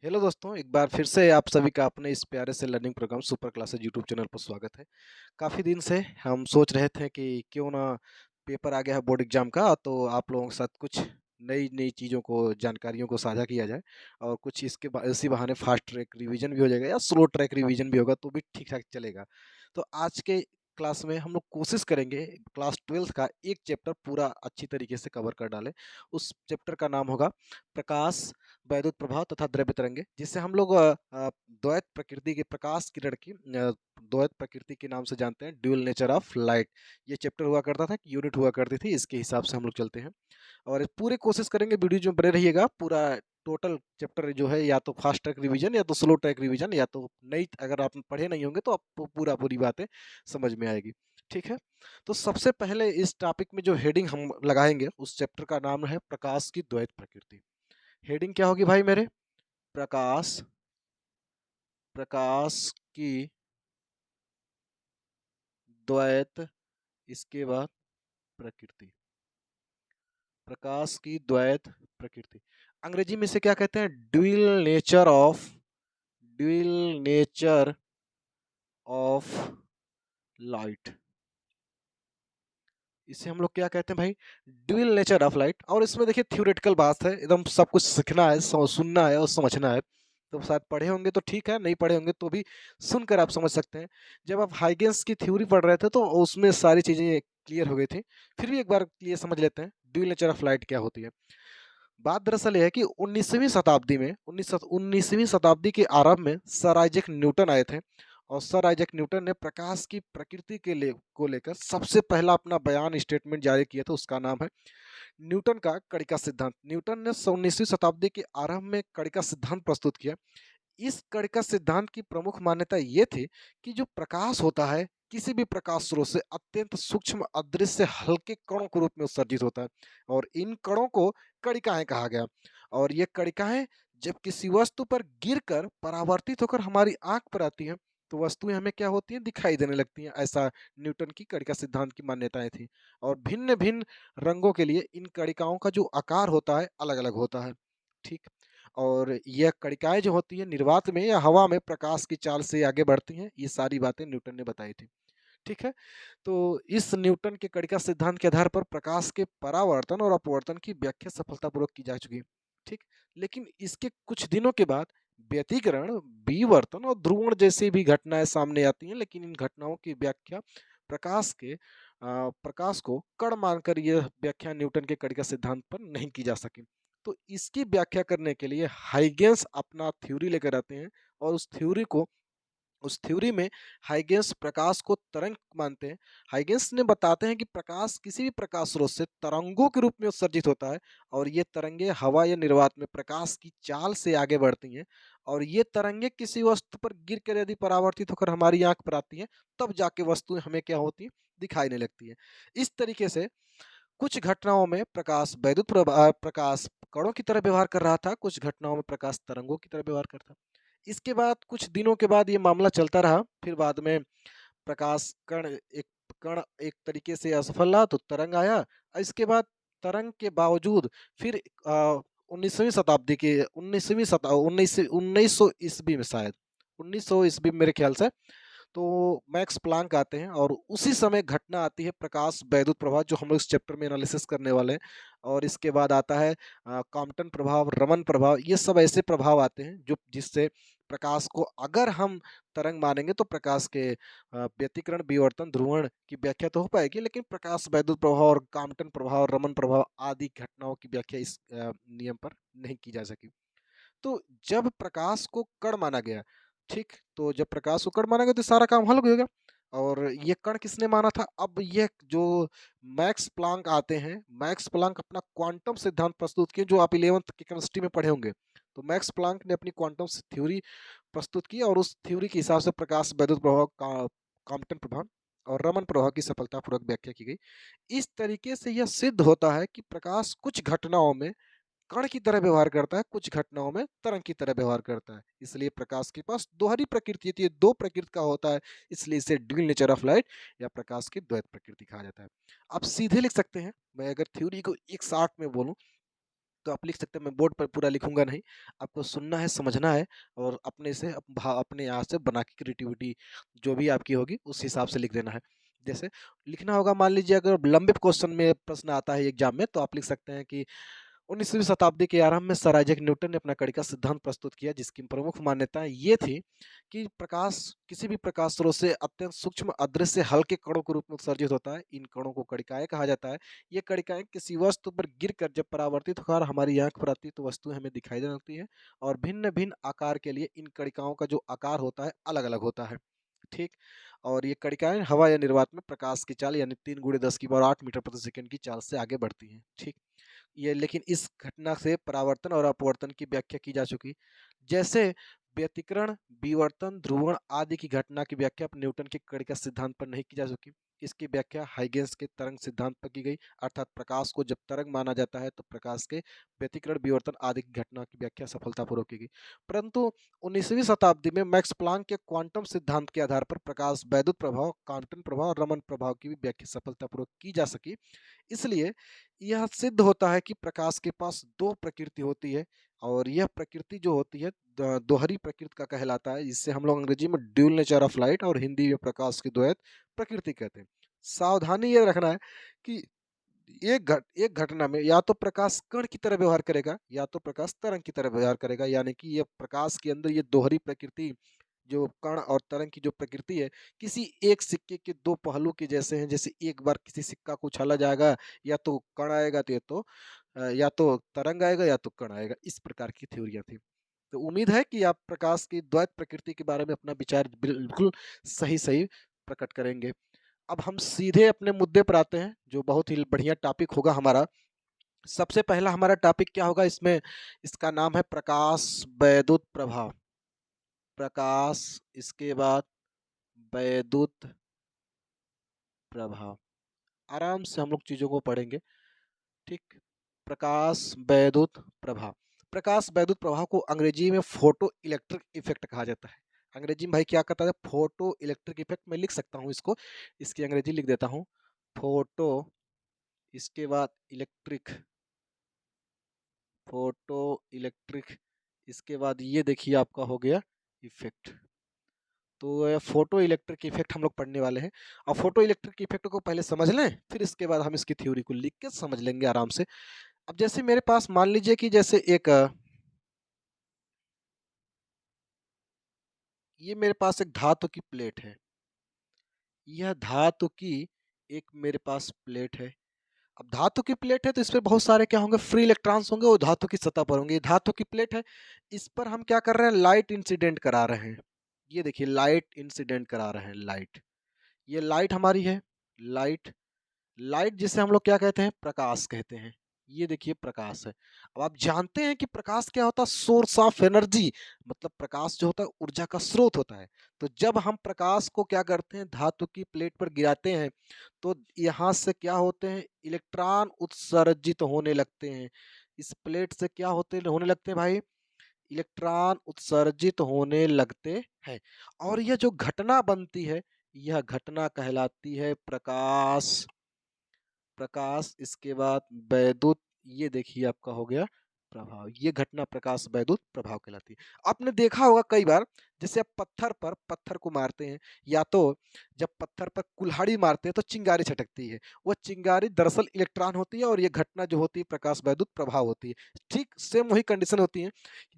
Hello दोस्तों, एक बार फिर से आप सभी का अपने इस प्यारे से learning program super classes YouTube channel पर स्वागत है। काफ़ी दिन से हम सोच रहे थे कि क्यों ना पेपर आ गया है बोर्ड एग्जाम का, तो आप लोगों के साथ कुछ नई-नई चीज़ों को, जानकारियों को साझा किया जाए और कुछ इसी बहाने फास्ट ट्रैक रिवीजन भी हो जाएगा या स्लो ट्रैक रिवीजन भी होगा तो भी ठीक-ठाक चलेगा। तो आज के क्लास में हम लोग कोशिश करेंगे क्लास 12th का एक चैप्टर पूरा अच्छी तरीके से कवर कर डालें। उस चैप्टर का नाम होगा प्रकाश, वैद्युत प्रभाव तथा द्रव्य तरंगे, जिससे हम लोग द्वैत प्रकृति के प्रकाश किरण की द्वैत प्रकृति के नाम से जानते हैं, ड्यूल नेचर ऑफ लाइट। ये चैप्टर हुआ करता था, यूनिट हुआ करती थी, इसके हिसाब से हम लोग चलते हैं और पूरी कोशिश करेंगे वीडियो में बने रहिएगा। पूरा टोटल चैप्टर जो है या तो फास्ट ट्रैक रिवीजन या तो स्लो ट्रैक रिवीजन या तो नहीं, अगर आप पढ़े नहीं होंगे तो आपको पूरी बातें समझ में आएगी। ठीक है, तो सबसे पहले इस टॉपिक में जो हेडिंग हम लगाएंगे उस चैप्टर का नाम है प्रकाश की द्वैत प्रकृति। हेडिंग क्या होगी भाई मेरे? प्रकाश, प्रकाश की द्वैत, इसके बाद प्रकृति। प्रकाश की द्वैत प्रकृति अंग्रेजी में इसे क्या कहते हैं? Dual nature of light. इसे हम लोग क्या कहते हैं भाई? Dual nature of light. और इसमें देखिए थ्योरेटिकल बात है, एकदम सब कुछ सीखना है, सुनना है और समझना है। तो शायद पढ़े होंगे तो ठीक है, नहीं पढ़े होंगे तो भी सुनकर आप समझ सकते हैं। जब आप हाइगेंस की थ्योरी पढ़ रहे थे तो उसमें सारी चीजें क्लियर हो गई थी। फिर भी एक बार ये समझ लेते हैं ड्यूल नेचर ऑफ लाइट क्या होती है। बात दरअसल ये है कि 19वीं शताब्दी में 19वीं शताब्दी के आरंभ में सर आइजैक न्यूटन आए थे और सर आइजैक न्यूटन ने प्रकाश की प्रकृति को लेकर सबसे पहला अपना बयान स्टेटमेंट जारी किया था। उसका नाम है न्यूटन का कणिका सिद्धांत। न्यूटन ने 19वीं शताब्दी के आरंभ में कणिका सिद्धांत प्रस्तुत किया। इस कणिका सिद्धांत की प्रमुख मान्यता ये थी कि जो प्रकाश होता है किसी भी प्रकाश स्रोत से अत्यंत सूक्ष्म अदृश्य हल्के कणों के रूप में उत्सर्जित होता है और इन कणों को कणिकाएं कहा गया। और ये कणिकाएं जब किसी वस्तु पर गिरकर परावर्तित होकर हमारी आंख पर आती हैं तो वस्तुएं हमें क्या होती हैं? दिखाई देने लगती हैं। ऐसा न्यूटन की कणिका सिद्धांत की मान्यताएं थी। और भिन्न भिन्न रंगों के लिए इन कणिकाओं का जो आकार होता है अलग अलग होता है। ठीक। और यह कणिकाएँ जो होती हैं निर्वात में या हवा में प्रकाश की चाल से आगे बढ़ती हैं, ये सारी बातें न्यूटन ने बताई थी। ठीक है? तो इस न्यूटन के कणिका सिद्धांत के आधार पर प्रकाश के परावर्तन और अपवर्तन की व्याख्या सफलतापूर्वक की जा चुकी है। ठीक? लेकिन इसके कुछ दिनों के बाद व्यतिकरण, विवर्तन और ध्रुवण जैसी भी घटनाएँ सामने आती हैं, लेकिन इन घटनाओं की व्याख्या प्रकाश को कण मानकर यह व्याख्या न्यूटन के कणिका सिद्धांत पर नहीं की जा सकी। तो इसकी व्याख्या करने के लिए हाइगेंस अपना थ्योरी लेकर आते हैं और उस थ्योरी में हाइगेंस प्रकाश को तरंग मानते हैं। हाइगेंस ने बताते हैं कि प्रकाश किसी भी प्रकाश स्रोत से तरंगों के रूप में उत्सर्जित होता है और ये तरंगे हवा या निर्वात में प्रकाश की चाल से आगे बढ़ती हैं और ये तरंगे किसी वस्तु पर गिरकर यदि परावर्तित होकर हमारी आंख पर आती हैं तब जाके वस्तुएं हमें क्या होती हैं? दिखाई नहीं लगती है। इस तरीके से कुछ घटनाओं में प्रकाश कणों की तरह व्यवहार कर रहा था, कुछ घटनाओं में प्रकाश तरंगों की तरह व्यवहार करता। इसके बाद कुछ दिनों के बाद ये मामला चलता रहा। फिर बाद में कण एक तरीके से असफल रहा तो तरंग आया। इसके बाद तरंग के बावजूद फिर 19वीं शताब्दी के 19वीं शता 19 1900 ईस्वी में शायद 1900 ईस्वी में मेरे ख्याल से तो मैक्स प्लांक आते हैं और उसी समय घटना आती है प्रकाश वैद्युत प्रभाव, जो हम लोग इस चैप्टर में एनालिसिस करने वाले हैं। और इसके बाद आता है कॉम्पटन प्रभाव, रमन प्रभाव। ये सब ऐसे प्रभाव आते हैं जो जिससे प्रकाश को अगर हम तरंग मानेंगे तो प्रकाश के व्यतिकरण, विवर्तन, ध्रुवण की व्याख्या तो हो पाएगी, लेकिन प्रकाश वैद्युत प्रभाव और कॉम्पटन प्रभाव, रमन प्रभाव आदि घटनाओं की व्याख्या इस नियम पर नहीं की जा सकी। तो जब प्रकाश को कण माना गया, ठीक? तो जब प्रकाश को कण माना गया तो सारा काम हल हो गया। और ये कण किसने माना था? अब ये जो मैक्स प्लांक आते हैं, मैक्स प्लांक अपना क्वांटम सिद्धांत प्रस्तुत किए जो आप 11th की केमिस्ट्री में पढ़े होंगे। तो मैक्स प्लांक ने अपनी क्वांटम थ्योरी प्रस्तुत की और उस थ्योरी के हिसाब से प्रकाश वैद्युत प्रभाव का कॉम्पटन प्रभाव और रमन प्रभाव की सफलतापूर्वक व्याख्या की गई। इस तरीके से यह सिद्ध होता है कि प्रकाश कुछ घटनाओं में कण की तरह व्यवहार करता है, कुछ घटनाओं में तरंग की तरह व्यवहार करता है। इसलिए प्रकाश के पास दोहरी प्रकृति होती है, दो प्रकृति का होता है। इसलिए इसे ड्यूल नेचर ऑफ लाइट या प्रकाश की द्वैत प्रकृति कहा जाता है। आप सीधे लिख सकते हैं, मैं अगर थ्योरी को एक शॉर्ट में बोलूं तो आप लिख सकते हैं, मैं बोर्ड पर पूरा लिखूँगा नहीं, आपको सुनना है, समझना है और अपने से अपने यहाँ से बना के क्रिएटिविटी जो भी आपकी होगी उस हिसाब से लिख देना है। जैसे लिखना होगा, मान लीजिए अगर लंबे क्वेश्चन में प्रश्न आता है एग्जाम में, तो आप लिख सकते हैं कि 19वीं शताब्दी के आरंभ में सर आइजैक न्यूटन ने अपना कड़ी का सिद्धांत प्रस्तुत किया, जिसकी प्रमुख मान्यताएं ये थी कि प्रकाश किसी भी प्रकाश स्रोत से अत्यंत सूक्ष्म अदृश्य हल्के कणों के रूप में उत्सर्जित होता है। इन कणों को कणिकाएं कहा जाता है। ये कणिकाएं किसी वस्तु पर गिरकर जब परावर्तित होकर हमारी आंख पर आती है तो वस्तु हमें दिखाई देने लगती है, और भिन्न भिन्न आकार के लिए इन कणिकाओं का जो आकार होता है अलग अलग होता है। ठीक। और ये कणिकाएं हवा या निर्वात में प्रकाश की चाल यानी 3 × 10⁸ मीटर प्रति सेकंड की चाल से आगे बढ़ती हैं। ठीक। ये लेकिन इस घटना से परावर्तन और अपवर्तन की व्याख्या की जा चुकी। जैसे व्यतिकरण, विवर्तन, ध्रुवण आदि की घटना की व्याख्या न्यूटन के कण का सिद्धांत पर नहीं की जा सकी। इसकी व्याख्या हाइगेंस के तरंग सिद्धांत पर की गई, अर्थात प्रकाश को जब तरंग माना जाता है तो प्रकाश के व्यतिकरण, विवर्तन आदि की घटना की व्याख्या सफलतापूर्वक की गई। परंतु 19वीं शताब्दी में मैक्स प्लांक के क्वांटम सिद्धांत के आधार पर प्रकाश वैद्युत प्रभाव, क्वांटम प्रभाव और रमन प्रभाव की भी व्याख्या सफलतापूर्वक की जा सकी। इसलिए यह सिद्ध होता है कि प्रकाश के पास दो प्रकृति होती है, और यह प्रकृति जो होती है दोहरी प्रकृति का कहलाता है, जिससे हम लोग अंग्रेजी में ड्यूल नेचर ऑफ लाइट और हिंदी में प्रकाश की द्वैत प्रकृति कहते हैं। सावधानी ये रखना है कि एक घटना में या तो प्रकाश कण की तरह व्यवहार करेगा या तो प्रकाश तरंग की तरह व्यवहार करेगा, यानी कि ये प्रकाश के अंदर ये दोहरी प्रकृति, जो कण और तरंग की जो प्रकृति है, किसी एक सिक्के के दो पहलू के जैसे हैं। जैसे एक बार किसी सिक्का को उछाला जाएगा, या तो कण आएगा तो या तो तरंग आएगा या तो कण आएगा। इस प्रकार की थ्योरियां थी। तो उम्मीद है कि आप प्रकाश की द्वैत प्रकृति के बारे में अपना विचार बिल्कुल सही सही प्रकट करेंगे। अब हम सीधे अपने मुद्दे पर आते हैं, जो बहुत ही बढ़िया टॉपिक होगा हमारा। सबसे पहला हमारा टॉपिक क्या होगा इसमें? इसका नाम है प्रकाश वैद्युत प्रभाव। प्रकाश, इसके बाद वैद्युत प्रभाव। आराम से हम लोग चीजों को पढ़ेंगे। ठीक। प्रकाश वैद्युत प्रभाव। प्रकाश वैद्युत प्रभाव को अंग्रेजी में फोटो इलेक्ट्रिक इफेक्ट कहा जाता है। अंग्रेजी में भाई क्या कहता है? Photo electric effect. मैं लिख सकता हूँ इसको, इसकी अंग्रेजी लिख देता हूँ, फोटो, इसके बाद इलेक्ट्रिक, फोटो इलेक्ट्रिक, इसके बाद ये देखिए आपका हो गया इफेक्ट। तो फोटो इलेक्ट्रिक इफेक्ट हम लोग पढ़ने वाले हैं। अब फोटो इलेक्ट्रिक इफेक्ट को पहले समझ लें, फिर इसके बाद हम इसकी थ्योरी को लिख के समझ लेंगे आराम से। अब जैसे मेरे पास मान लीजिए कि जैसे एक ये मेरे पास एक धातु की प्लेट है। यह धातु की एक मेरे पास प्लेट है। अब धातु की प्लेट है तो इसमें बहुत सारे क्या होंगे? फ्री इलेक्ट्रॉन्स होंगे, वो धातु की सतह पर होंगे। ये धातु की प्लेट है, इस पर हम क्या कर रहे हैं? लाइट इंसिडेंट करा रहे हैं। ये देखिए लाइट इंसिडेंट करा रहे हैं, लाइट। ये लाइट हमारी है, लाइट। लाइट जिसे हम लोग क्या कहते हैं? प्रकाश कहते हैं। ये देखिए प्रकाश है। अब आप जानते हैं कि प्रकाश क्या होता है? Source of energy. मतलब प्रकाश जो होता है ऊर्जा का स्रोत होता है। तो जब हम प्रकाश को क्या करते हैं? धातु की प्लेट पर गिराते हैं, तो यहाँ से क्या होते हैं? इलेक्ट्रॉन उत्सर्जित होने लगते हैं। इस प्लेट से क्या होने लगते हैं भाई? इलेक्ट्रॉन उत्सर्जित होने लगते हैं। और यह जो घटना बनती है, यह घटना कहलाती है प्रकाश। प्रकाश, इसके बाद वैद्युत, ये देखिए आपका हो गया प्रभाव। ये घटना प्रकाश वैद्युत प्रभाव कहलाती है। आपने देखा होगा कई बार, जैसे आप पत्थर को मारते हैं, या तो जब पत्थर पर कुल्हाड़ी मारते हैं तो चिंगारी छटकती है। वो चिंगारी दरअसल इलेक्ट्रॉन होती है, और ये घटना जो होती है प्रकाश वैद्युत प्रभाव होती है। ठीक सेम वही कंडीशन होती है।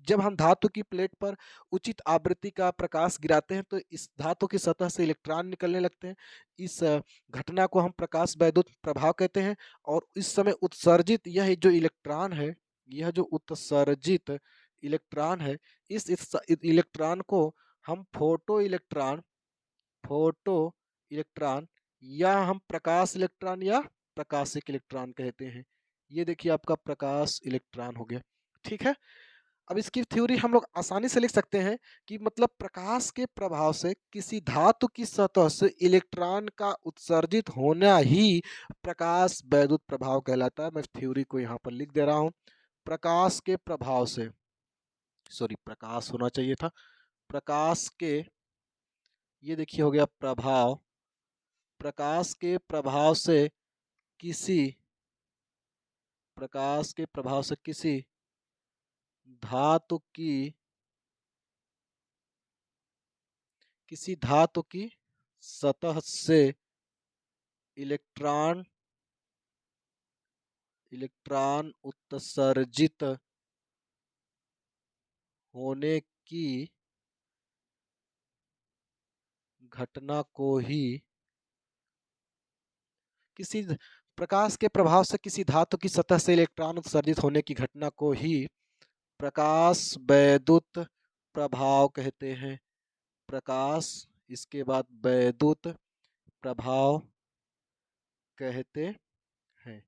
जब हम धातु की प्लेट पर उचित आवृत्ति का प्रकाश गिराते हैं तो इस धातु की सतह से इलेक्ट्रॉन निकलने लगते हैं। इस घटना को हम प्रकाश वैद्युत प्रभाव कहते हैं। और इस समय उत्सर्जित यह जो इलेक्ट्रॉन है, यह जो उत्सर्जित इलेक्ट्रॉन है, इस इलेक्ट्रॉन को हम फोटो इलेक्ट्रॉन, या हम प्रकाश इलेक्ट्रॉन या प्रकाशिक इलेक्ट्रॉन कहते हैं। ये देखिए आपका प्रकाश इलेक्ट्रॉन हो गया। ठीक है। अब इसकी थ्योरी हम लोग आसानी से लिख सकते हैं कि मतलब प्रकाश के प्रभाव से किसी धातु की सतह से इलेक्ट्रॉन का उत्सर्जित होना ही प्रकाश वैद्युत प्रभाव कहलाता है। मैं थ्योरी को यहाँ पर लिख दे रहा हूँ। प्रकाश के प्रभाव से, सॉरी प्रकाश होना चाहिए था, प्रकाश के, ये देखिए हो गया प्रभाव। प्रकाश के प्रभाव से किसी प्रकाश के प्रभाव से धातु की किसी धातु की सतह से इलेक्ट्रॉन इलेक्ट्रॉन उत्सर्जित होने की घटना को ही किसी प्रकाश के प्रभाव से किसी धातु की सतह से इलेक्ट्रॉन उत्सर्जित होने की घटना को ही प्रकाश वैद्युत प्रभाव कहते हैं। प्रकाश, इसके बाद वैद्युत प्रभाव कहते हैं।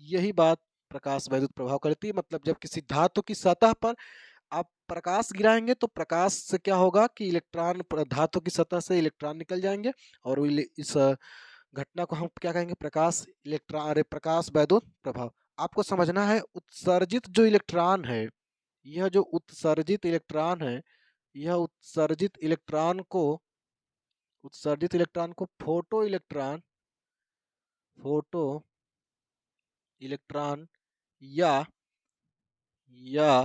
यही बात प्रकाश वैद्युत प्रभाव करती है। मतलब जब किसी धातु की सतह पर आप प्रकाश गिराएंगे तो प्रकाश से क्या होगा कि इलेक्ट्रॉन धातु की सतह से इलेक्ट्रॉन निकल जाएंगे और इस घटना को हम क्या कहेंगे, प्रकाश इलेक्ट्रॉन, अरे प्रकाश वैद्युत प्रभाव। आपको समझना है उत्सर्जित जो इलेक्ट्रॉन है, यह जो उत्सर्जित इलेक्ट्रॉन है, यह उत्सर्जित इलेक्ट्रॉन को फोटो इलेक्ट्रॉन या या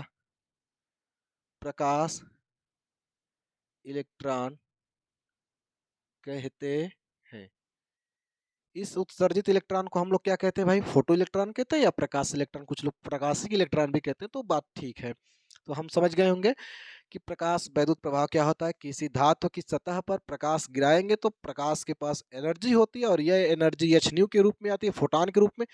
प्रकाश इलेक्ट्रॉन कहते हैं। इस उत्सर्जित इलेक्ट्रॉन को हम लोग क्या कहते हैं भाई, फोटो इलेक्ट्रॉन कहते हैं या प्रकाश इलेक्ट्रॉन, कुछ लोग प्रकाशिक इलेक्ट्रॉन भी कहते हैं, तो बात ठीक है। तो हम समझ गए होंगे कि प्रकाश वैद्युत प्रभाव क्या होता है। किसी धातु की सतह पर प्रकाश गिराएंगे तो प्रकाश के पास एनर्जी होती है और यह एनर्जी एच न्यू के रूप में आती है, फोटॉन के रूप में,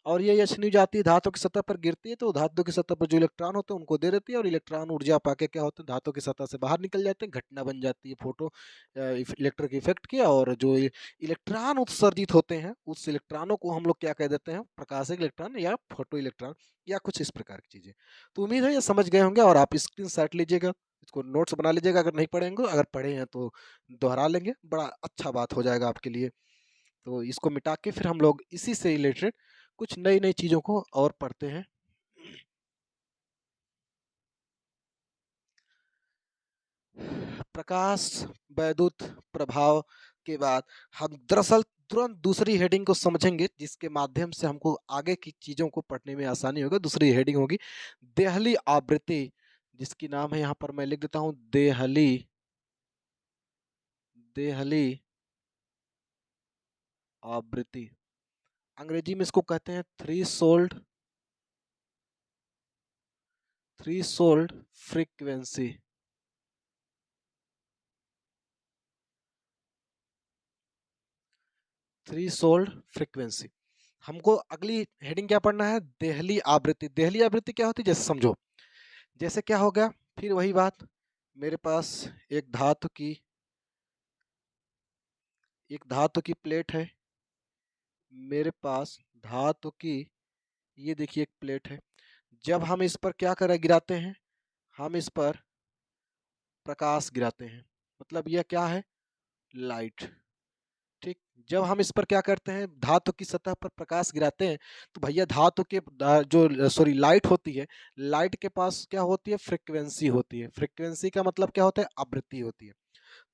और ये एच न्यू जाती है धातु की सतह पर गिरती है तो धातु की सतह पर जो इलेक्ट्रॉन होते हैं उनको दे देती है और इलेक्ट्रॉन ऊर्जा पाके क्या होते हैं, धातु की सतह से बाहर निकल जाते हैं, घटना बन जाती है फोटो इलेक्ट्रिक इफेक्ट की। और जो इलेक्ट्रॉन उत्सर्जित होते हैं उस इलेक्ट्रॉनों को हम लोग क्या कह देते हैं, प्रकाशिक इलेक्ट्रॉन या फोटो इलेक्ट्रॉन या कुछ इस प्रकार की चीजें। तो उम्मीद है ये समझ गए होंगे और आप स्क्रीन शॉट लीजिएगा, इसको नोट्स बना लीजिएगा। अगर नहीं पढ़ेंगे, अगर पढ़े हैं तो दोहरा लेंगे, बड़ा अच्छा बात हो जाएगा आपके लिए। तो इसको मिटा के फिर हम लोग इसी से रिलेटेड कुछ नई नई चीजों को और पढ़ते हैं। प्रकाश वैद्युत प्रभाव के बाद हम दरअसल तुरंत दूसरी हेडिंग को समझेंगे जिसके माध्यम से हमको आगे की चीजों को पढ़ने में आसानी होगा। दूसरी हेडिंग होगी देहली आवृत्ति, जिसकी नाम है यहाँ पर मैं लिख देता हूँ देहली देहली आवृत्ति। अंग्रेजी में इसको कहते हैं three sold frequency. Three sold frequency. हमको अगली हेडिंग क्या पढ़ना है, देहली आवृत्ति। देहली आवृत्ति क्या होती है, जैसे समझो, जैसे क्या हो गया, फिर वही बात, मेरे पास एक धातु की प्लेट है, मेरे पास धातु की, ये देखिए एक प्लेट है। जब हम इस पर क्या करें, गिराते हैं, हम इस पर प्रकाश गिराते हैं, मतलब यह क्या है, लाइट। ठीक, जब हम इस पर क्या करते हैं, धातु की सतह पर प्रकाश गिराते हैं, तो भैया धातु के जो सॉरी लाइट होती है, लाइट के पास क्या होती है, फ्रिक्वेंसी होती है। फ्रिक्वेंसी का मतलब क्या होता है, आवृत्ति होती है।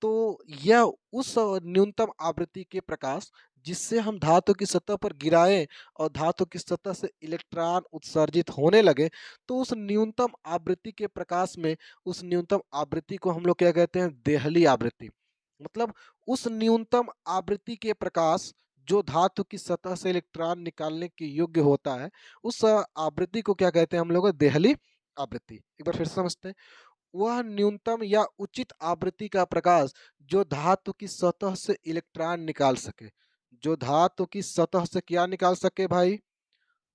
तो यह उस न्यूनतम आवृत्ति के प्रकाश जिससे हम धातु की सतह पर गिराएं और धातु की सतह से इलेक्ट्रॉन उत्सर्जित होने लगे, तो उस न्यूनतम आवृत्ति के प्रकाश में, उस न्यूनतम आवृत्ति को हम लोग क्या कहते हैं, देहली आवृत्ति। मतलब उस न्यूनतम आवृत्ति के प्रकाश जो धातु की सतह से इलेक्ट्रॉन निकालने के योग्य होता है, उस आवृत्ति को क्या कहते हैं हम लोग, देहली आवृत्ति। एक बार फिर से समझते हैं, वह न्यूनतम या उचित आवृत्ति का प्रकाश जो धातु की सतह से इलेक्ट्रॉन निकाल सके। जो धातु की सतह से क्या निकाल सके भाई,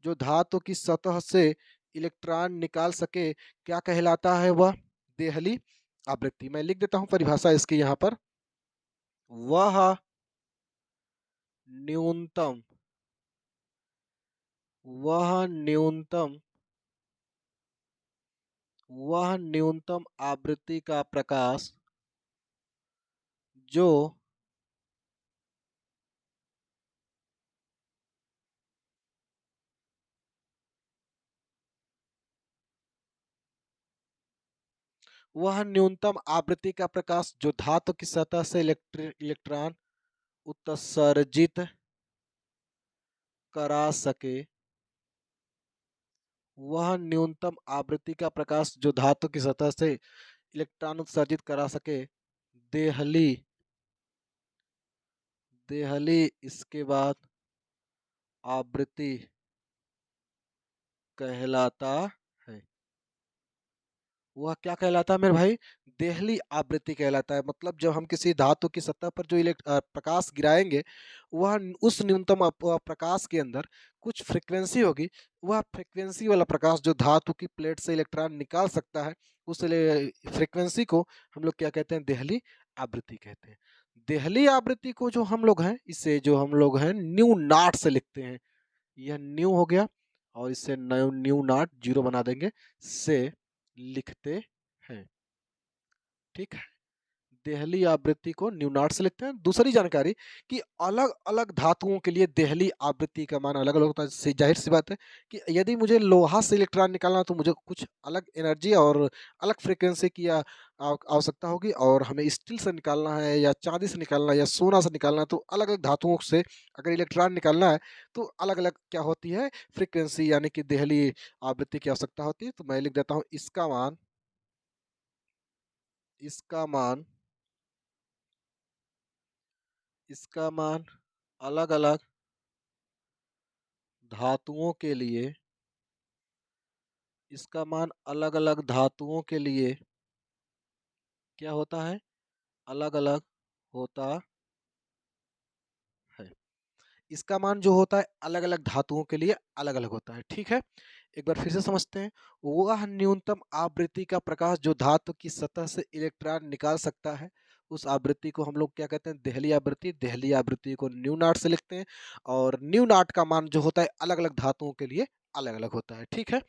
जो धातु की सतह से इलेक्ट्रॉन निकाल सके, क्या कहलाता है वह, देहली आवृत्ति। मैं लिख देता हूं परिभाषा इसकी यहाँ पर, वह न्यूनतम वह न्यूनतम वह न्यूनतम आवृत्ति का प्रकाश जो वह न्यूनतम आवृत्ति का प्रकाश जो धातु की सतह से इलेक्ट्रॉन उत्सर्जित करा सके वह न्यूनतम आवृत्ति का प्रकाश जो धातु की सतह से इलेक्ट्रॉन उत्सर्जित करा सके। देहली देहली इसके बाद आवृत्ति कहलाता है। वह क्या कहलाता है मेरे भाई? देहली आवृत्ति कहलाता है। मतलब जब हम किसी धातु की सतह पर जो प्रकाश गिराएंगे, वह उस न्यूनतम प्रकाश के अंदर कुछ फ्रिक्वेंसी होगी। वह फ्रिक्वेंसी वाला प्रकाश जो धातु की प्लेट से इलेक्ट्रॉन निकाल सकता है, उस फ्रिक्वेंसी को हम लोग क्या कहते हैं? देहली आवृत्ति कहते हैं। देहली आवृत्ति को जो हम लोग हैं, इसे जो हम लोग हैं न्यू नॉट से लिखते हैं। यह न्यू हो गया और इससे न्यू न्यू नॉट जीरो बना देंगे, से लिखते हैं। ठीक है, देहली आवृत्ति को न्यू नॉट से लिखते हैं। दूसरी जानकारी कि अलग अलग धातुओं के लिए देहली आवृत्ति का मान अलग अलग होता है। जाहिर सी बात है कि यदि मुझे लोहा से इलेक्ट्रॉन निकालना, तो मुझे कुछ अलग एनर्जी और अलग फ्रिक्वेंसी की आवश्यकता होगी, और हमें स्टील से निकालना है या चांदी से निकालना है या सोना से निकालना है, तो अलग अलग धातुओं से अगर इलेक्ट्रॉन निकालना है तो अलग अलग क्या होती है? फ्रिक्वेंसी, यानी कि देहली आवृत्ति की आवश्यकता होती है। तो मैं लिख देता हूँ इसका मान इसका मान अलग अलग धातुओं के लिए इसका मान अलग अलग धातुओं के लिए क्या होता है? अलग अलग होता है। इसका मान जो होता है अलग अलग धातुओं के लिए अलग अलग होता है। ठीक है, एक बार फिर से समझते हैं। वह न्यूनतम आवृत्ति का प्रकाश जो धातु की सतह से इलेक्ट्रॉन निकाल सकता है, उस आवृत्ति को हम लोग क्या कहते हैं? देहली आवृत्ति। देहली आवृत्ति को न्यू नॉट से लिखते हैं, और न्यू नॉट का मान जो होता है अलग अलग धातुओं के लिए अलग अलग होता है। ठीक है,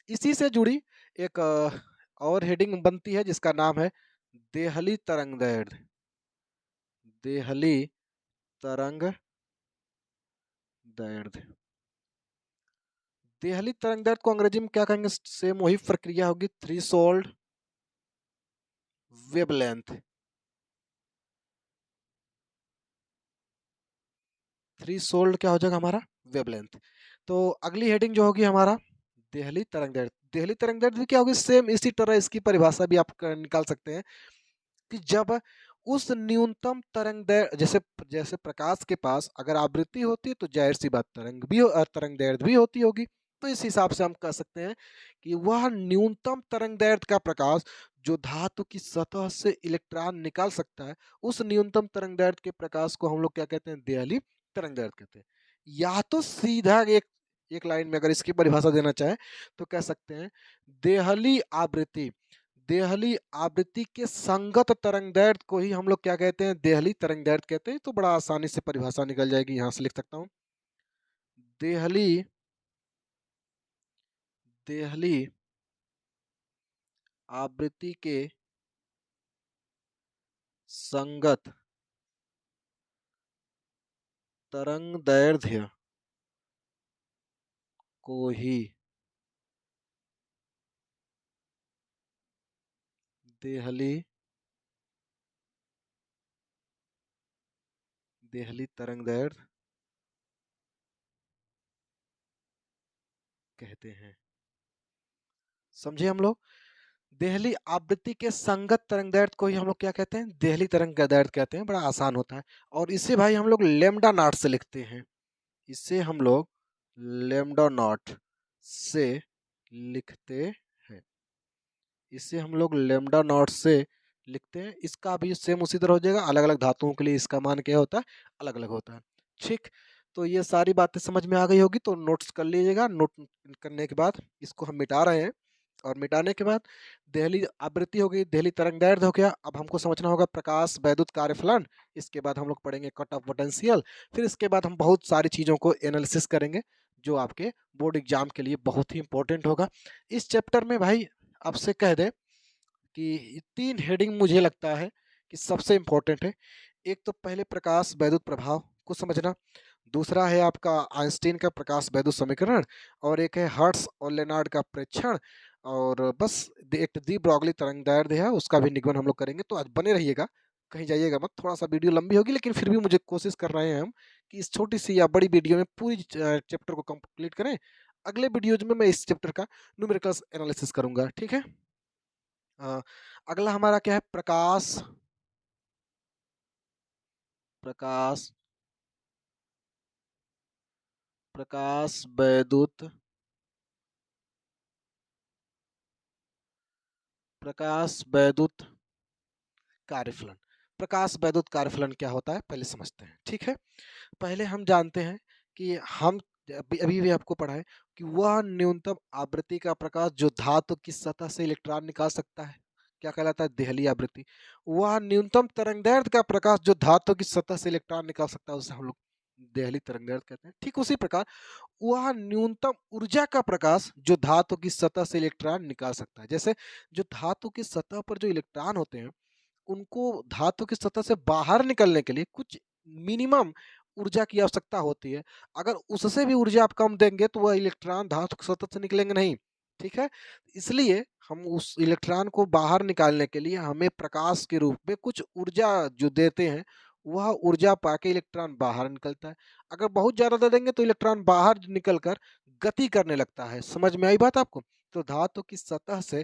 इसी से जुड़ी एक और हेडिंग बनती है जिसका नाम है देहली तरंग दैर्ध्य। देहली तरंग दैर्ध्य। देहली तरंग दैर्ध्य को अंग्रेजी में क्या कहेंगे? सेम वही प्रक्रिया होगी, थ्रेशोल्ड वेवलेंथ। थ्रेशोल्ड क्या हो जाएगा हमारा? वेवलेंथ। तो अगली हेडिंग जो होगी हमारा देहली तरंग दैर्ध्य। देहली तरंग दैर्ध्य भी क्या होगी? सेम इसी तरह इसकी परिभाषा भी आप निकाल सकते हैं कि जब उस न्यूनतम तरंग दैर्ध्य, जैसे जैसे प्रकाश के पास अगर आवृत्ति होती है तो जाहिर सी बात तरंग दैर्ध्य भी होती होगी। तो इस हिसाब से हम कह सकते हैं कि वह न्यूनतम तरंग दैर्ध्य का प्रकाश जो धातु की सतह से इलेक्ट्रॉन निकाल सकता है, उस न्यूनतम तरंग दैर्ध्य के प्रकाश को हम लोग क्या कहते हैं? देहली तरंग दैर्ध्य कहते हैं। या तो सीधा एक एक लाइन में अगर इसकी परिभाषा देना चाहे तो कह सकते हैं देहली आवृत्ति देहली आवृत्ति के संगत तरंग दैर्ध्य को ही हम लोग क्या कहते हैं? देहली तरंग दैर्ध्य कहते हैं। तो बड़ा आसानी से परिभाषा निकल जाएगी, यहां से लिख सकता हूं देहली देहली आवृत्ति के संगत तरंग दैर्ध्य को ही देहली देहली तरंग दैर्ध्य कहते हैं। समझे हम लोग? देहली आवृत्ति के संगत तरंग दैर्ध्य को ही हम लोग क्या कहते हैं? देहली तरंग का दैर्ध्य कहते हैं। बड़ा आसान होता है, और इसे भाई हम लोग लेमडा नॉट से लिखते हैं। इसे हम लोग लेमडा नॉट से लिखते हैं। इसे हम लोग लेमडा नॉट से लिखते हैं। इसका भी सेम उसी तरह हो जाएगा, अलग अलग धातुओं के लिए इसका मान क्या होता है? अलग अलग होता है। ठीक, तो ये सारी बातें समझ में आ गई होगी, तो नोट्स कर लीजिएगा। नोट करने के बाद इसको हम मिटा रहे हैं, और मिटाने के बाद देहली आवृत्ति हो गई, देहली तरंग दैर्ध्य हो गया। अब हमको समझना होगा प्रकाश वैद्युत कार्यफलन। इसके बाद हम लोग पढ़ेंगे कट ऑफ पोटेंशियल। फिर इसके बाद हम बहुत सारी चीज़ों को एनालिसिस करेंगे जो आपके बोर्ड एग्जाम के लिए बहुत ही इंपॉर्टेंट होगा। इस चैप्टर में भाई आपसे कह दे कि 3 हेडिंग मुझे लगता है कि सबसे इम्पोर्टेंट है। एक तो पहले प्रकाश वैद्युत प्रभाव को समझना, दूसरा है आपका आइंस्टीन का प्रकाश वैद्युत समीकरण, और एक है हर्ट्ज और लेनार्ड का प्रेक्षण, और बस एक दी ब्रॉगली तरंग दैर्ध्य है, उसका भी निगमन हम लोग करेंगे। तो आज बने रहिएगा, कहीं जाइएगा मत। थोड़ा सा वीडियो लंबी होगी, लेकिन फिर भी मुझे कोशिश कर रहे हैं हम कि इस छोटी सी या बड़ी वीडियो में पूरी चैप्टर को कंप्लीट करें, अगले वीडियोज में मैं इस चैप्टर का न्यूमेरिकल्स एनालिसिस करूंगा, ठीक है। अ, अगला हमारा क्या है, प्रकाश, प्रकाश, प्रकाश वैद्युत, प्रकाश वैद्युत कार्यफलन। प्रकाश वैद्युत कार्यफलन क्या होता है पहले समझते हैं, ठीक है। पहले हम जानते हैं कि हम अभी अभी भी आपको पढ़ा है कि वह न्यूनतम आवृत्ति का प्रकाश जो धातु की सतह से इलेक्ट्रॉन निकाल सकता है, क्या कहलाता है, देहली आवृत्ति। वह न्यूनतम तरंगदैर्ध्य का प्रकाश जो धातु की सतह से इलेक्ट्रॉन निकाल सकता है उसे हम लोग देहली तरंगदैर्ध्य कहते हैं। ठीक उसी प्रकार वह न्यूनतम ऊर्जा का प्रकाश जो धातु की सतह से इलेक्ट्रॉन निकाल सकता है। जैसे जो धातु की सतह पर जो इलेक्ट्रॉन होते हैं उनको धातु की सतह से बाहर निकलने के लिए कुछ मिनिमम ऊर्जा की आवश्यकता होती है। अगर उससे भी ऊर्जा आप कम देंगे तो वह इलेक्ट्रॉन धातु की सतह से निकलेंगे नहीं, ठीक है। इसलिए हम उस इलेक्ट्रॉन को बाहर निकालने के लिए हमें प्रकाश के रूप में कुछ ऊर्जा जो देते हैं, वह ऊर्जा पाके इलेक्ट्रॉन बाहर निकलता है। अगर बहुत ज्यादा दे देंगे तो इलेक्ट्रॉन बाहर निकलकर गति करने लगता है। समझ में आई बात आपको? तो धातु की सतह से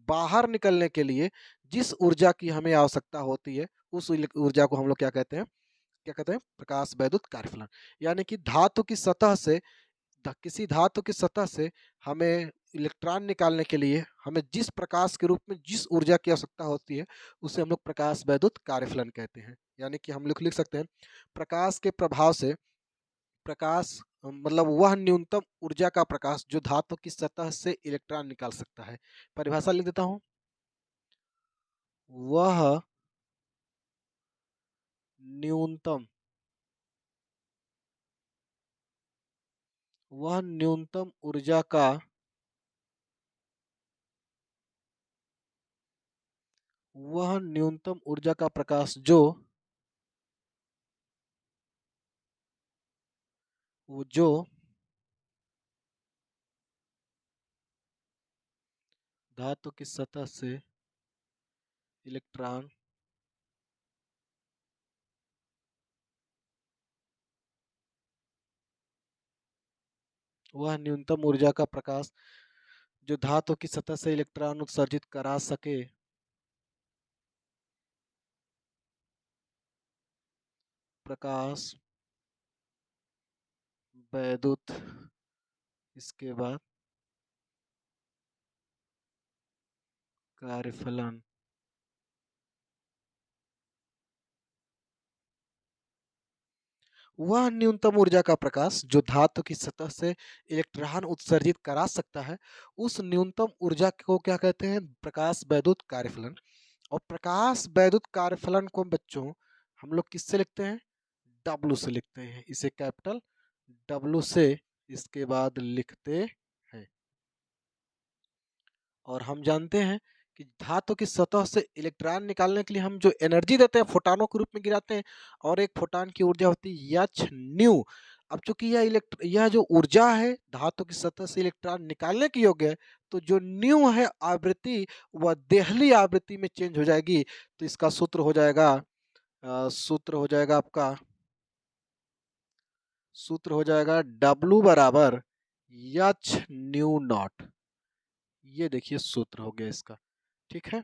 बाहर निकलने के लिए जिस ऊर्जा की हमें आवश्यकता होती है उस ऊर्जा को हम लोग क्या कहते हैं, क्या कहते हैं, प्रकाश वैद्युत कार्यफलन। यानी कि धातु की सतह से किसी धातु की सतह से हमें इलेक्ट्रॉन निकालने के लिए हमें जिस प्रकाश के रूप में जिस ऊर्जा की आवश्यकता होती है उसे हम लोग प्रकाश वैद्युत कार्यफलन कहते हैं। यानी कि हम लोग लिख सकते हैं प्रकाश के प्रभाव से प्रकाश मतलब वह न्यूनतम ऊर्जा का प्रकाश जो धातु की सतह से इलेक्ट्रॉन निकाल सकता है। परिभाषा लिख देता हूं, वह न्यूनतम, वह न्यूनतम ऊर्जा का, वह न्यूनतम ऊर्जा का प्रकाश जो धातु की सतह से इलेक्ट्रॉन वह न्यूनतम ऊर्जा का प्रकाश जो धातु की सतह से इलेक्ट्रॉन उत्सर्जित करा सके, प्रकाश वैद्युत, इसके बाद कार्यफलन। वह न्यूनतम ऊर्जा का प्रकाश जो धातु की सतह से इलेक्ट्रॉन उत्सर्जित करा सकता है उस न्यूनतम ऊर्जा को क्या कहते हैं, प्रकाश वैद्युत कार्यफलन। और प्रकाश वैद्युत कार्यफलन को बच्चों हम लोग किससे लिखते हैं, डब्लू से लिखते हैं, इसे कैपिटल डब्लू से इसके बाद लिखते हैं। और हम जानते हैं कि धातु की सतह से इलेक्ट्रॉन निकालने के लिए हम जो एनर्जी देते हैं फोटानों के रूप में गिराते हैं और एक फोटान की ऊर्जा होती है एच न्यू। अब चूंकि यह जो ऊर्जा है धातु की सतह से इलेक्ट्रॉन निकालने के योग्य है, तो जो न्यू है आवृत्ति वह देहली आवृत्ति में चेंज हो जाएगी। तो इसका सूत्र हो जाएगा, सूत्र हो जाएगा आपका, सूत्र हो जाएगा W बराबर एच न्यू नॉट। ये देखिए सूत्र हो गया इसका, ठीक है।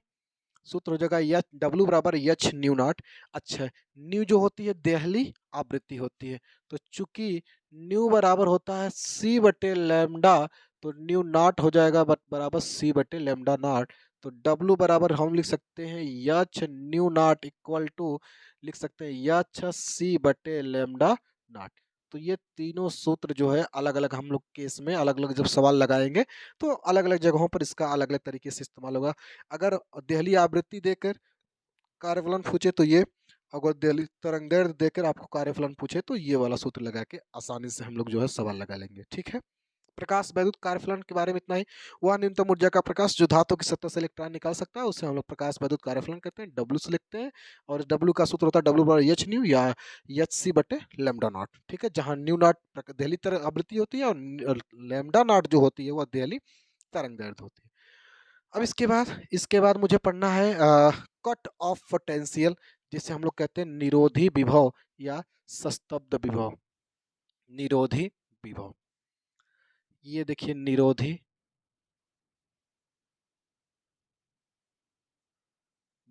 सूत्र हो जाएगा एच डब्ल्यू बराबर एच न्यू नॉट। अच्छा, न्यू जो होती है देहली आवृत्ति होती है, तो चूंकि न्यू बराबर होता है सी बटे लैम्डा, तो न्यू नॉट हो जाएगा बराबर सी बटे लैम्डा नॉट। तो डब्ल्यू बराबर हम लिख सकते हैं H nu not equal to लिख सकते हैं एच सी बटे लैम्डा नॉट। तो ये तीनों सूत्र जो है अलग अलग हम लोग केस में अलग अलग जब सवाल लगाएंगे तो अलग अलग जगहों पर इसका अलग अलग तरीके से इस्तेमाल होगा। अगर देहली आवृत्ति देकर कार्यफलन पूछे तो ये, अगर देहली तरंगदैर्ध्य देकर आपको कार्यफलन पूछे तो ये वाला सूत्र लगा के आसानी से हम लोग जो है सवाल लगा लेंगे, ठीक है। प्रकाश वैद्युत कार्यफलन के बारे में इतना ही। वह न्यूनतम ऊर्जा का प्रकाश जो धातु की सतह से इलेक्ट्रॉन निकाल सकता है उसे हम लोग प्रकाश वैद्युत कार्यफलन कहते हैं, डब्ल्यू से लिखते हैं। और डब्ल्यू का सूत्र होता है डब्ल्यू बराबर एच न्यू या एच सी बटे लैम्डा नॉट, ठीक है। जहां न्यू नॉट देहली तरंग आवृत्ति होती है और लैम्डा नॉट जो होती है वह देहली तरंगदैर्ध्य होती है। अब इसके बाद मुझे पढ़ना है कट ऑफ पोटेंशियल, जिसे हम लोग कहते हैं निरोधी विभव या सस्तब्ध विभव, निरोधी विभव। ये देखिए निरोधी,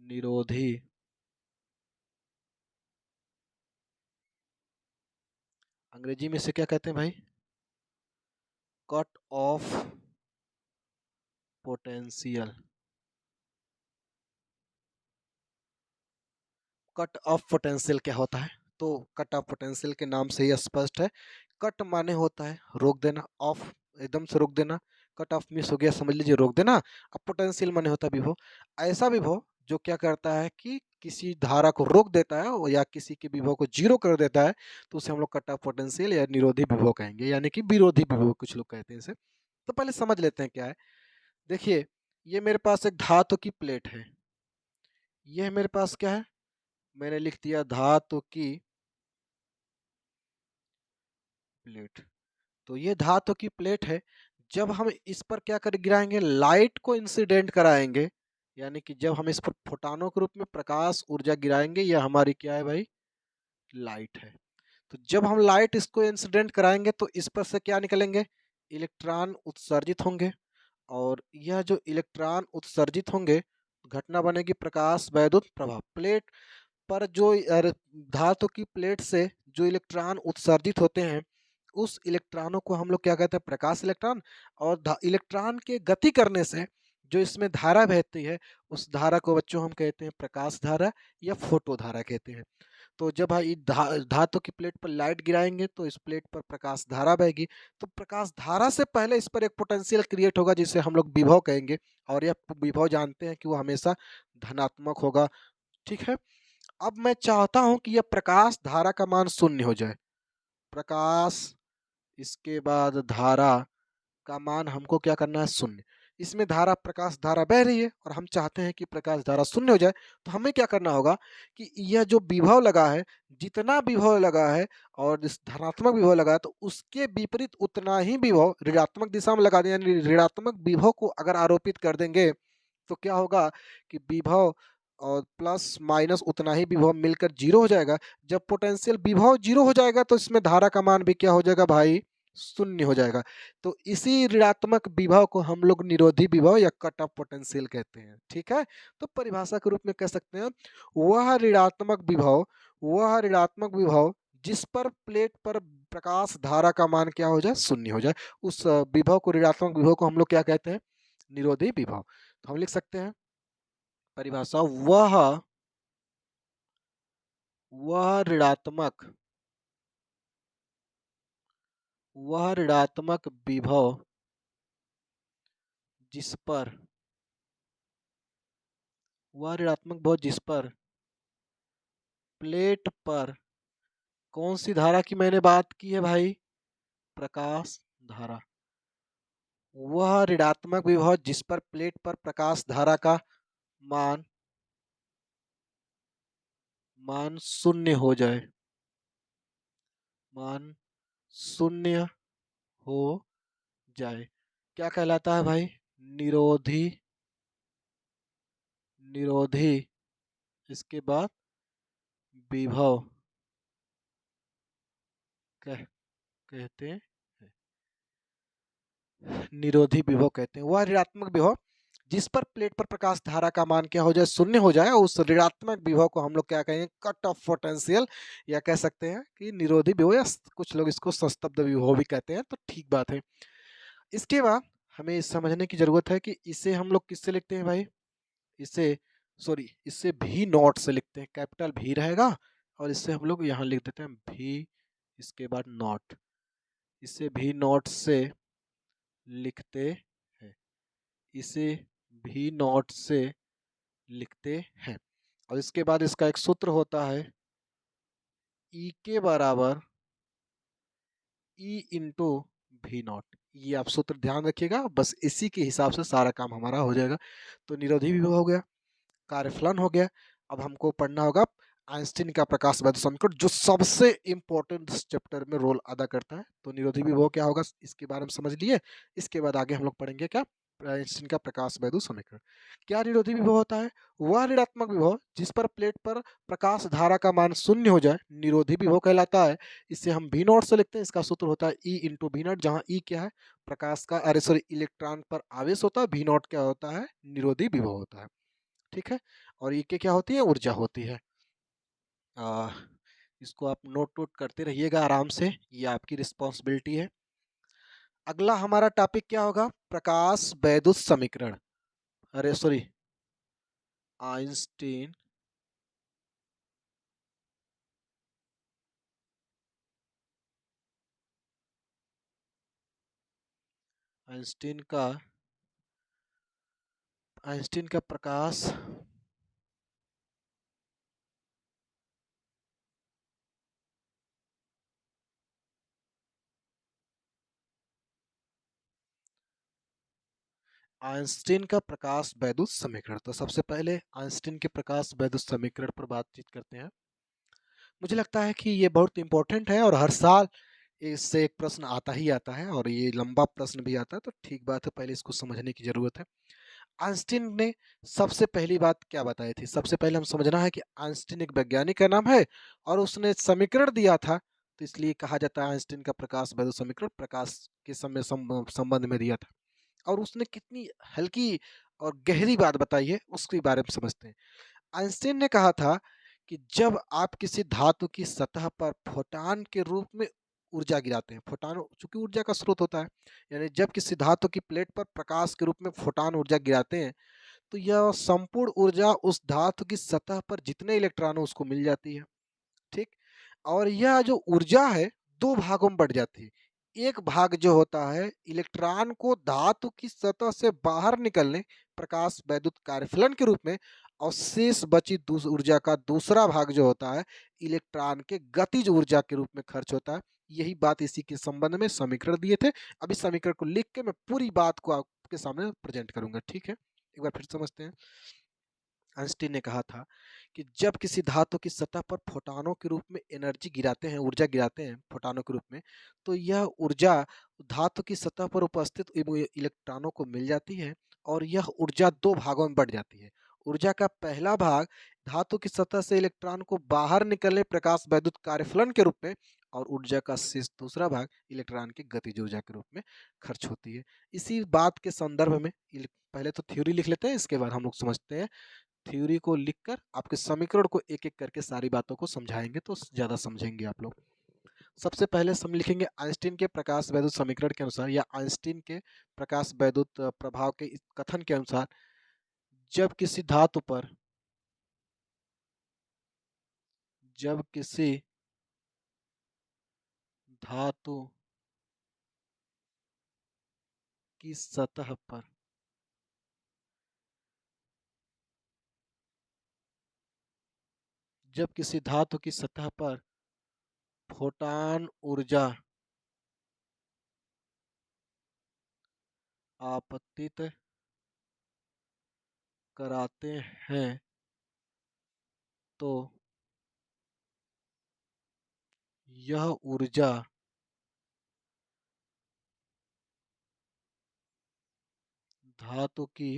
निरोधी, अंग्रेजी में इसे क्या कहते हैं भाई? Cut off potential. Cut off potential क्या होता है? तो कट ऑफ पोटेंशियल के नाम से ही स्पष्ट है। कट माने होता है रोक देना, ऑफ एकदम से रोक देना, कट ऑफ मिस हो गया समझ लीजिए रोक देना। अब पोटेंशियल माने होता है विभव, ऐसा विभव जो क्या करता है कि किसी धारा को रोक देता है या किसी के विभव को जीरो कर देता है, तो उसे हम लोग कट ऑफ पोटेंशियल या निरोधी विभव कहेंगे, यानी कि विरोधी विभव कुछ लोग कहते हैं इसे। तो पहले समझ लेते हैं क्या है। देखिए ये मेरे पास एक धातु की प्लेट है, ये मेरे पास क्या है, मैंने लिख दिया धातु की प्लेट। तो ये धातु की प्लेट है, जब हम इस पर क्या कर गिराएंगे, लाइट को इंसिडेंट कराएंगे, यानी कि जब हम इस पर फोटानों के रूप में प्रकाश ऊर्जा गिराएंगे, यह हमारी क्या है भाई, लाइट है। तो जब हम लाइट इसको इंसिडेंट कराएंगे तो इस पर से क्या निकलेंगे, इलेक्ट्रॉन उत्सर्जित होंगे, और यह जो इलेक्ट्रॉन उत्सर्जित होंगे घटना बनेगी प्रकाश वैद्युत प्रभाव। प्लेट पर जो धातु की प्लेट से जो इलेक्ट्रॉन उत्सर्जित होते हैं, उस इलेक्ट्रॉनों को हम लोग क्या कहते हैं, प्रकाश इलेक्ट्रॉन। और इलेक्ट्रॉन के गति करने से जो इसमें धारा बहती है, उस धारा को बच्चों हम कहते हैं प्रकाश धारा या फोटो धारा कहते हैं। तो जब भाई धातु की प्लेट पर लाइट गिराएंगे तो इस प्लेट पर प्रकाश धारा बहेगी। तो प्रकाश धारा से पहले इस पर एक पोटेंशियल क्रिएट होगा जिसे हम लोग विभव कहेंगे, और यह विभव जानते हैं कि वो हमेशा धनात्मक होगा। ठीक है। अब मैं चाहता हूं कि यह प्रकाश धारा का मान शून्य हो जाए। प्रकाश इसके बाद धारा का मान हमको क्या करना है, शून्य। इसमें धारा प्रकाश धारा बह रही है और हम चाहते हैं कि प्रकाश धारा शून्य हो जाए। तो हमें क्या करना होगा कि यह जो विभव लगा है, जितना विभव लगा है और इस धनात्मक विभव लगा है, तो उसके विपरीत उतना ही विभव ऋणात्मक दिशा में लगा दें, यानी ऋणात्मक विभव को अगर आरोपित कर देंगे तो क्या होगा कि विभव और प्लस माइनस उतना ही विभव मिलकर जीरो हो जाएगा। जब पोटेंशियल विभव जीरो हो जाएगा तो इसमें धारा का मान भी क्या हो जाएगा भाई, शून्य हो जाएगा। तो इसी ऋणात्मक विभव को हम लोग निरोधी विभव या कट ऑफ पोटेंशियल कहते हैं। ठीक है। तो परिभाषा के रूप में कह सकते हैं वह ऋणात्मक विभव, वह ऋणात्मक विभव जिस पर प्लेट पर प्रकाश धारा का मान क्या हो जाए, शून्य हो जाए, उस विभव को, ऋणात्मक विभव को हम लोग क्या कहते हैं, निरोधी विभव। तो हम लिख सकते हैं परिभाषा, वह ऋणात्मक, वह ऋणात्मक विभव जिस पर, वह ऋणात्मक विभव जिस पर प्लेट पर कौन सी धारा की मैंने बात की है भाई, प्रकाश धारा। वह ऋणात्मक विभव जिस पर प्लेट पर प्रकाश धारा का मान मान शून्य हो जाए, मान शून्य हो जाए, क्या कहलाता है भाई, निरोधी, निरोधी। इसके बाद विभव कह कहते हैं, निरोधी विभव कहते हैं। वह ऋणात्मक विभव जिस पर प्लेट पर प्रकाश धारा का मान क्या हो जाए, शून्य हो जाए, उस ऋणात्मक विभव को हम लोग क्या कहेंगे, कट ऑफ पोटेंशियल, या कह सकते हैं कि निरोधी विभव, या कुछ लोग इसको संस्तब्ध विभव भी कहते हैं। तो ठीक बात है। इसके बाद हमें समझने की जरूरत है कि इसे हम लोग किससे लिखते हैं भाई, इसे, सॉरी, इससे भी नॉट से लिखते हैं, कैपिटल भी रहेगा और इससे हम लोग यहाँ लिख देते हैं भी, इसके बाद नॉट, इसे भी नॉट से लिखते हैं, इसे भी नॉट से लिखते हैं। और इसके बाद इसका एक सूत्र होता है, ई के बराबर ई इंटू भी नॉट। ये आप सूत्र ध्यान रखिएगा, बस इसी के हिसाब से सारा काम हमारा हो जाएगा। तो निरोधी विभव हो गया, कार्यफलन हो गया। अब हमको पढ़ना होगा आइंस्टीन का प्रकाश वैद्युत समीकरण, जो सबसे इंपॉर्टेंट इस चैप्टर में रोल अदा करता है। तो निरोधी विभव क्या होगा इसके बारे में समझ लिए। इसके बाद आगे हम लोग पढ़ेंगे क्या, आइंस्टीन का प्रकाश वैद्युत समीकरण। क्या निरोधी विभव होता है? वह ऋणात्मक विभव जिस पर प्लेट पर प्रकाश धारा का मान शून्य हो जाए, निरोधी विभव कहलाता है। इसे हम वी नॉट से लिखते हैं। इसका सूत्र होता है ई इंटू वी नॉट, जहाँ ई क्या है? प्रकाश का, अरे सॉरी, इलेक्ट्रॉन पर आवेश होता है। वी नॉट क्या होता है? निरोधी विभव होता है। ठीक है। और ई के क्या होती है? ऊर्जा होती है। आ, इसको आप नोट नोट करते रहिएगा आराम से, ये आपकी रिस्पॉन्सिबिलिटी है। अगला हमारा टॉपिक क्या होगा? प्रकाश वैद्युत समीकरण, अरे सॉरी, आइंस्टीन आइंस्टीन का आइंस्टीन का प्रकाश आइंस्टीन का प्रकाश वैद्युत समीकरण। तो सबसे पहले आइंस्टीन के प्रकाश वैद्युत समीकरण पर बातचीत करते हैं। मुझे लगता है कि ये बहुत इंपॉर्टेंट है और हर साल इससे एक प्रश्न आता ही आता है, और ये लंबा प्रश्न भी आता है, तो ठीक बात है, पहले इसको समझने की जरूरत है। आइंस्टीन ने सबसे पहली बात क्या बताई थी? सबसे पहले हम समझना है कि आइंस्टीन एक वैज्ञानिक का नाम है और उसने समीकरण दिया था, तो इसलिए कहा जाता है आइंस्टीन का प्रकाश वैद्युत समीकरण प्रकाश के समय संबंध में दिया था। और उसने कितनी हल्की और गहरी बात बताई है, उसके बारे में समझते हैं। आइंस्टीन ने कहा था कि जब आप किसी धातु की सतह पर फोटान के रूप में ऊर्जा गिराते हैं, फोटान चूंकि ऊर्जा का स्रोत होता है, यानी जब किसी धातु की प्लेट पर प्रकाश के रूप में फोटान ऊर्जा गिराते हैं, तो यह संपूर्ण ऊर्जा उस धातु की सतह पर जितने इलेक्ट्रॉन हो उसको मिल जाती है। ठीक। और यह जो ऊर्जा है, दो भागों में बढ़ जाती है। एक भाग जो होता है इलेक्ट्रॉन को धातु की सतह से बाहर निकलने, प्रकाश वैद्युत कार्यफलन के रूप में, और शेष बची ऊर्जा का दूसरा भाग जो होता है इलेक्ट्रॉन के गतिज ऊर्जा के रूप में खर्च होता है। यही बात इसी के संबंध में समीकरण दिए थे। अब इस समीकरण को लिख के मैं पूरी बात को आपके सामने प्रेजेंट करूंगा। ठीक है, एक बार फिर समझते हैं। आइंस्टीन ने कहा था कि जब किसी धातु की सतह पर फोटॉनों के रूप में एनर्जी गिराते हैं, ऊर्जा गिराते हैं फोटॉनों के रूप में, तो यह ऊर्जा धातु की सतह पर उपस्थित इलेक्ट्रॉनों को मिल जाती है, और यह ऊर्जा दो भागों में बढ़ जाती है। ऊर्जा का पहला भाग धातु की सतह से इलेक्ट्रॉन को बाहर निकलने प्रकाश वैद्युत कार्यफलन के रूप में, और ऊर्जा का शेष दूसरा भाग इलेक्ट्रॉन की गतिज ऊर्जा के रूप में खर्च होती है। इसी बात के संदर्भ में पहले तो थ्योरी लिख लेते हैं, इसके बाद हम लोग समझते हैं। थ्योरी को लिखकर आपके समीकरण को एक एक करके सारी बातों को समझाएंगे तो ज्यादा समझेंगे आप लोग। सबसे पहले हम लिखेंगे आइंस्टीन के प्रकाश वैद्युत समीकरण के अनुसार, या आइंस्टीन के प्रकाश वैद्युत प्रभाव के इस कथन के अनुसार, जब किसी धातु पर जब किसी धातु की सतह पर जब किसी धातु की सतह पर फोटॉन ऊर्जा आपतित कराते हैं, तो यह ऊर्जा धातु की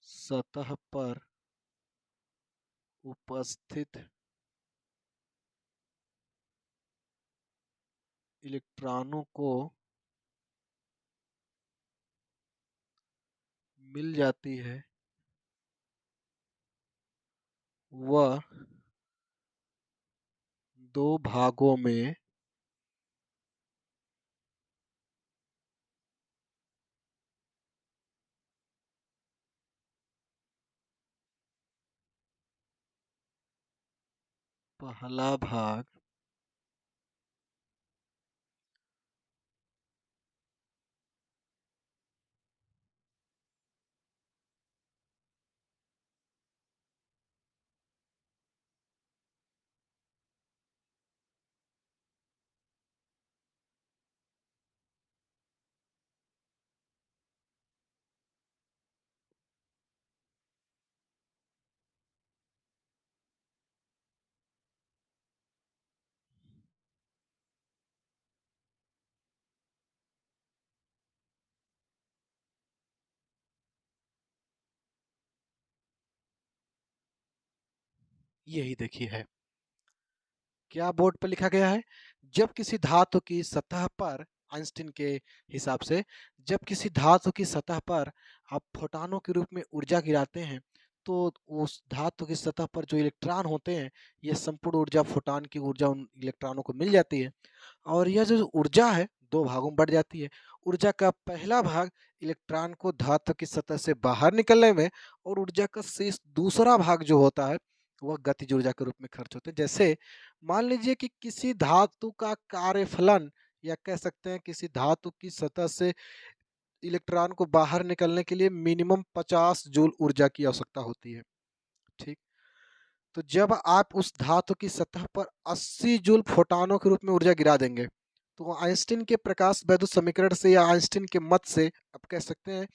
सतह पर उपस्थित इलेक्ट्रॉनों को मिल जाती है। वह दो भागों में पहला भाग यही देखिए है। क्या बोर्ड पर लिखा गया है? जब किसी धातु की सतह पर, आइंस्टीन के हिसाब से, जब किसी धातु की सतह पर आप फोटॉनों के रूप में ऊर्जा गिराते हैं, तो उस धातु की सतह पर जो इलेक्ट्रॉन होते हैं, ये संपूर्ण ऊर्जा, फोटॉन की ऊर्जा उन इलेक्ट्रॉनों को मिल जाती है। और यह जो ऊर्जा है, दो भागों में बढ़ जाती है। ऊर्जा का पहला भाग इलेक्ट्रॉन को धातु की सतह से बाहर निकलने में, और ऊर्जा का शेष दूसरा भाग जो होता है, वह गतिज ऊर्जा के रूप में खर्च होते हैं। जैसे मान लीजिए कि किसी धातु का कार्यफलन, या कह सकते हैं किसी धातु की सतह से इलेक्ट्रॉन को बाहर निकलने के लिए मिनिमम 50 जूल ऊर्जा की आवश्यकता होती है। ठीक। तो जब आप उस धातु की सतह पर 80 जूल फोटॉनों के रूप में ऊर्जा गिरा देंगे, तो आइंस्टीन के प्रकाश वैद्युत समीकरण से, या आइंस्टीन के मत से आप कह सकते हैं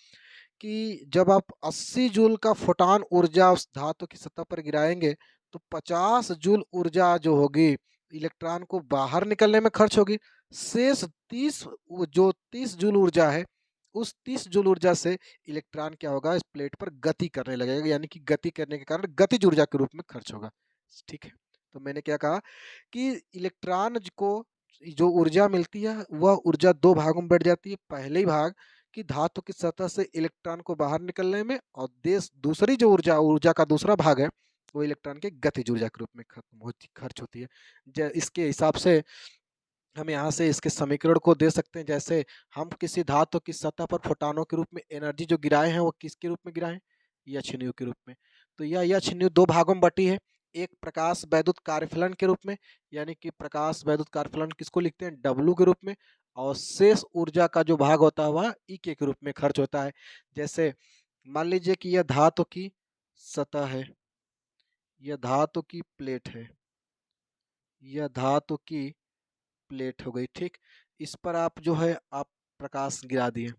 कि जब आप 80 जूल का फोटॉन ऊर्जा उस धातु की सतह पर गिराएंगे, तो 50 जूल ऊर्जा जो होगी इलेक्ट्रॉन को बाहर निकलने में खर्च होगी। शेष 30, जो 30 जूल ऊर्जा है, उस 30 जूल ऊर्जा से इलेक्ट्रॉन क्या होगा, इस प्लेट पर गति करने लगेगा, यानी कि गति करने के कारण गतिज ऊर्जा के रूप में खर्च होगा। ठीक है। तो मैंने क्या कहा कि इलेक्ट्रॉन को जो ऊर्जा मिलती है, वह ऊर्जा दो भागों में बढ़ जाती है। पहले ही भाग कि धातु की सतह से इलेक्ट्रॉन को बाहर निकलने में, और दूसरी जो ऊर्जा ऊर्जा का दूसरा भाग है, वो इलेक्ट्रॉन के गतिज ऊर्जा के रूप में खर्च होती है। इसके हिसाब से हम यहाँ से इसके समीकरण को दे सकते हैं। जैसे हम किसी धातु की सतह पर फोटॉनों के रूप में एनर्जी जो गिराए हैं, वो किसके रूप में गिराए हैं? एच न्यू के रूप में। तो यह एच न्यू दो भागों में बटी है। एक प्रकाश वैद्युत कार्यफलन के रूप में, यानी कि प्रकाश वैद्युत कार्यफलन किसको लिखते हैं? डब्लू के रूप में। और शेष ऊर्जा का जो भाग होता है, वह ई के रूप में खर्च होता है। जैसे मान लीजिए कि यह धातु की सतह है, यह धातु की प्लेट है, यह धातु की प्लेट हो गई। ठीक। इस पर आप जो है आप प्रकाश गिरा दिए,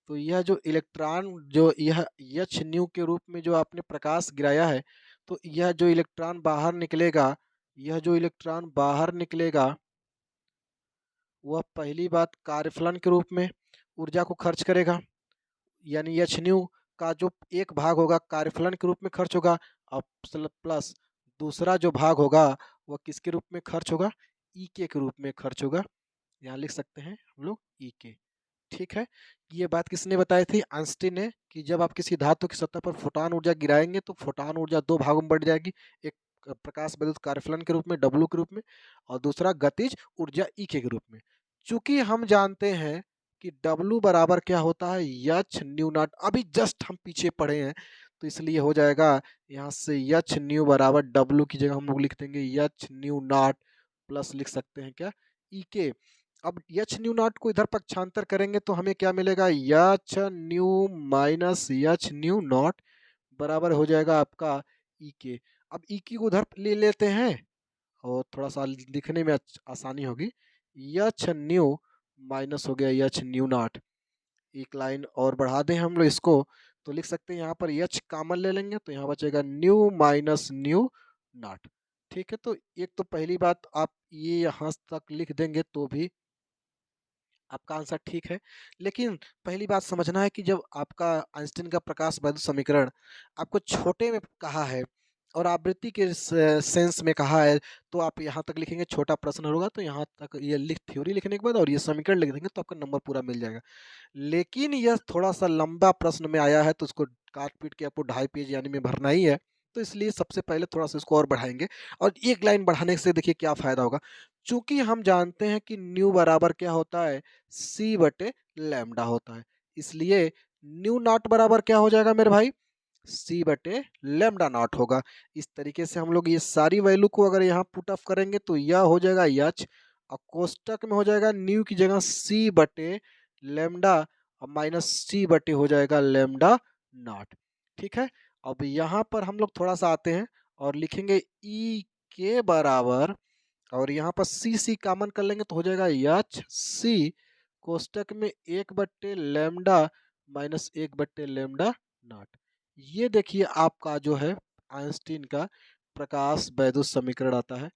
तो यह जो इलेक्ट्रॉन, जो यह एच न्यू के रूप में जो आपने प्रकाश गिराया है, तो यह जो इलेक्ट्रॉन बाहर निकलेगा, यह जो इलेक्ट्रॉन बाहर निकलेगा, वह पहली बात कार्यफलन के रूप में ऊर्जा को खर्च करेगा, यानी एच न्यू का जो एक भाग होगा कार्यफलन के रूप में खर्च होगा, और प्लस दूसरा जो भाग होगा, वह किसके रूप में खर्च होगा? ई के रूप में खर्च होगा। यहाँ लिख सकते हैं हम लोग ई के। ठीक है। ये बात किसने बताई थी? आइंस्टीन ने, कि जब आप किसी धातु की सतह पर फोटॉन ऊर्जा गिराएंगे, तो फोटॉन ऊर्जा दो भागों में बढ़ जाएगी। एक प्रकाश विद्युत कार्यफलन के रूप में डब्लू के रूप में, और दूसरा गतिज ऊर्जा ई के रूप में। चूंकि हम जानते हैं कि डब्लू बराबर क्या होता है? H nu not. अभी जस्ट हम पीछे पढ़े हैं, तो इसलिए हो जाएगा यहाँ से एच न्यू बराबर डब्लू की जगह हम लोग लिख देंगे एच न्यू नॉट, प्लस लिख सकते हैं क्या? ई के। अब एच न्यू नॉट को इधर पक्षांतर करेंगे, तो हमें क्या मिलेगा? H new minus H nu not बराबर हो जाएगा आपका ई के। अब ई की को उधर ले लेते हैं, और थोड़ा सा लिखने में आसानी होगी। एच न्यू माइनस हो गया एच न्यू नॉट। एक लाइन और बढ़ा दें हम लोग इसको, तो लिख सकते हैं यहाँ पर एच कॉमन ले लेंगे, तो यहाँ बचेगा न्यू माइनस न्यू नॉट। ठीक है। तो एक तो पहली बात आप ये यहाँ तक लिख देंगे तो भी आपका आंसर ठीक है। लेकिन पहली बात समझना है कि जब आपका आइंस्टीन का प्रकाश वैद्युत समीकरण आपको छोटे में कहा है, और आवृत्ति के सेंस में कहा है, तो आप यहाँ तक लिखेंगे छोटा प्रश्न होगा, तो यहाँ तक ये लिख थ्योरी लिखने के बाद और ये समीकरण लिख देंगे, तो आपका नंबर पूरा मिल जाएगा। लेकिन यह थोड़ा सा लंबा प्रश्न में आया है, तो उसको काट पीट के आपको 2.5 पेज यानी में भरना ही है। तो इसलिए सबसे पहले थोड़ा सा इसको और बढ़ाएंगे, और एक लाइन बढ़ाने से देखिए क्या फायदा होगा। चूंकि हम जानते हैं कि न्यू बराबर क्या होता है? सी बटे लैम्डा होता है। इसलिए न्यू नॉट बराबर क्या हो जाएगा मेरे भाई? सी बटे लैम्डा नॉट होगा। इस तरीके से हम लोग ये सारी वैल्यू को अगर यहाँ पुट ऑफ करेंगे, तो यह हो जाएगा एच, और कोष्टक में हो जाएगा न्यू की जगह सी बटे लैम्डा, और माइनस सी बटे हो जाएगा लैम्डा नॉट। ठीक है। अब यहाँ पर हम लोग थोड़ा सा आते हैं और लिखेंगे ई के बराबर, और यहाँ पर सी सी कॉमन कर लेंगे, तो हो जाएगा एच सी कोष्टक में एक बट्टे लैम्डा माइनस एक बट्टे लैम्डा नॉट। ये देखिए आपका जो है आइंस्टीन का प्रकाश वैद्युत समीकरण आता है।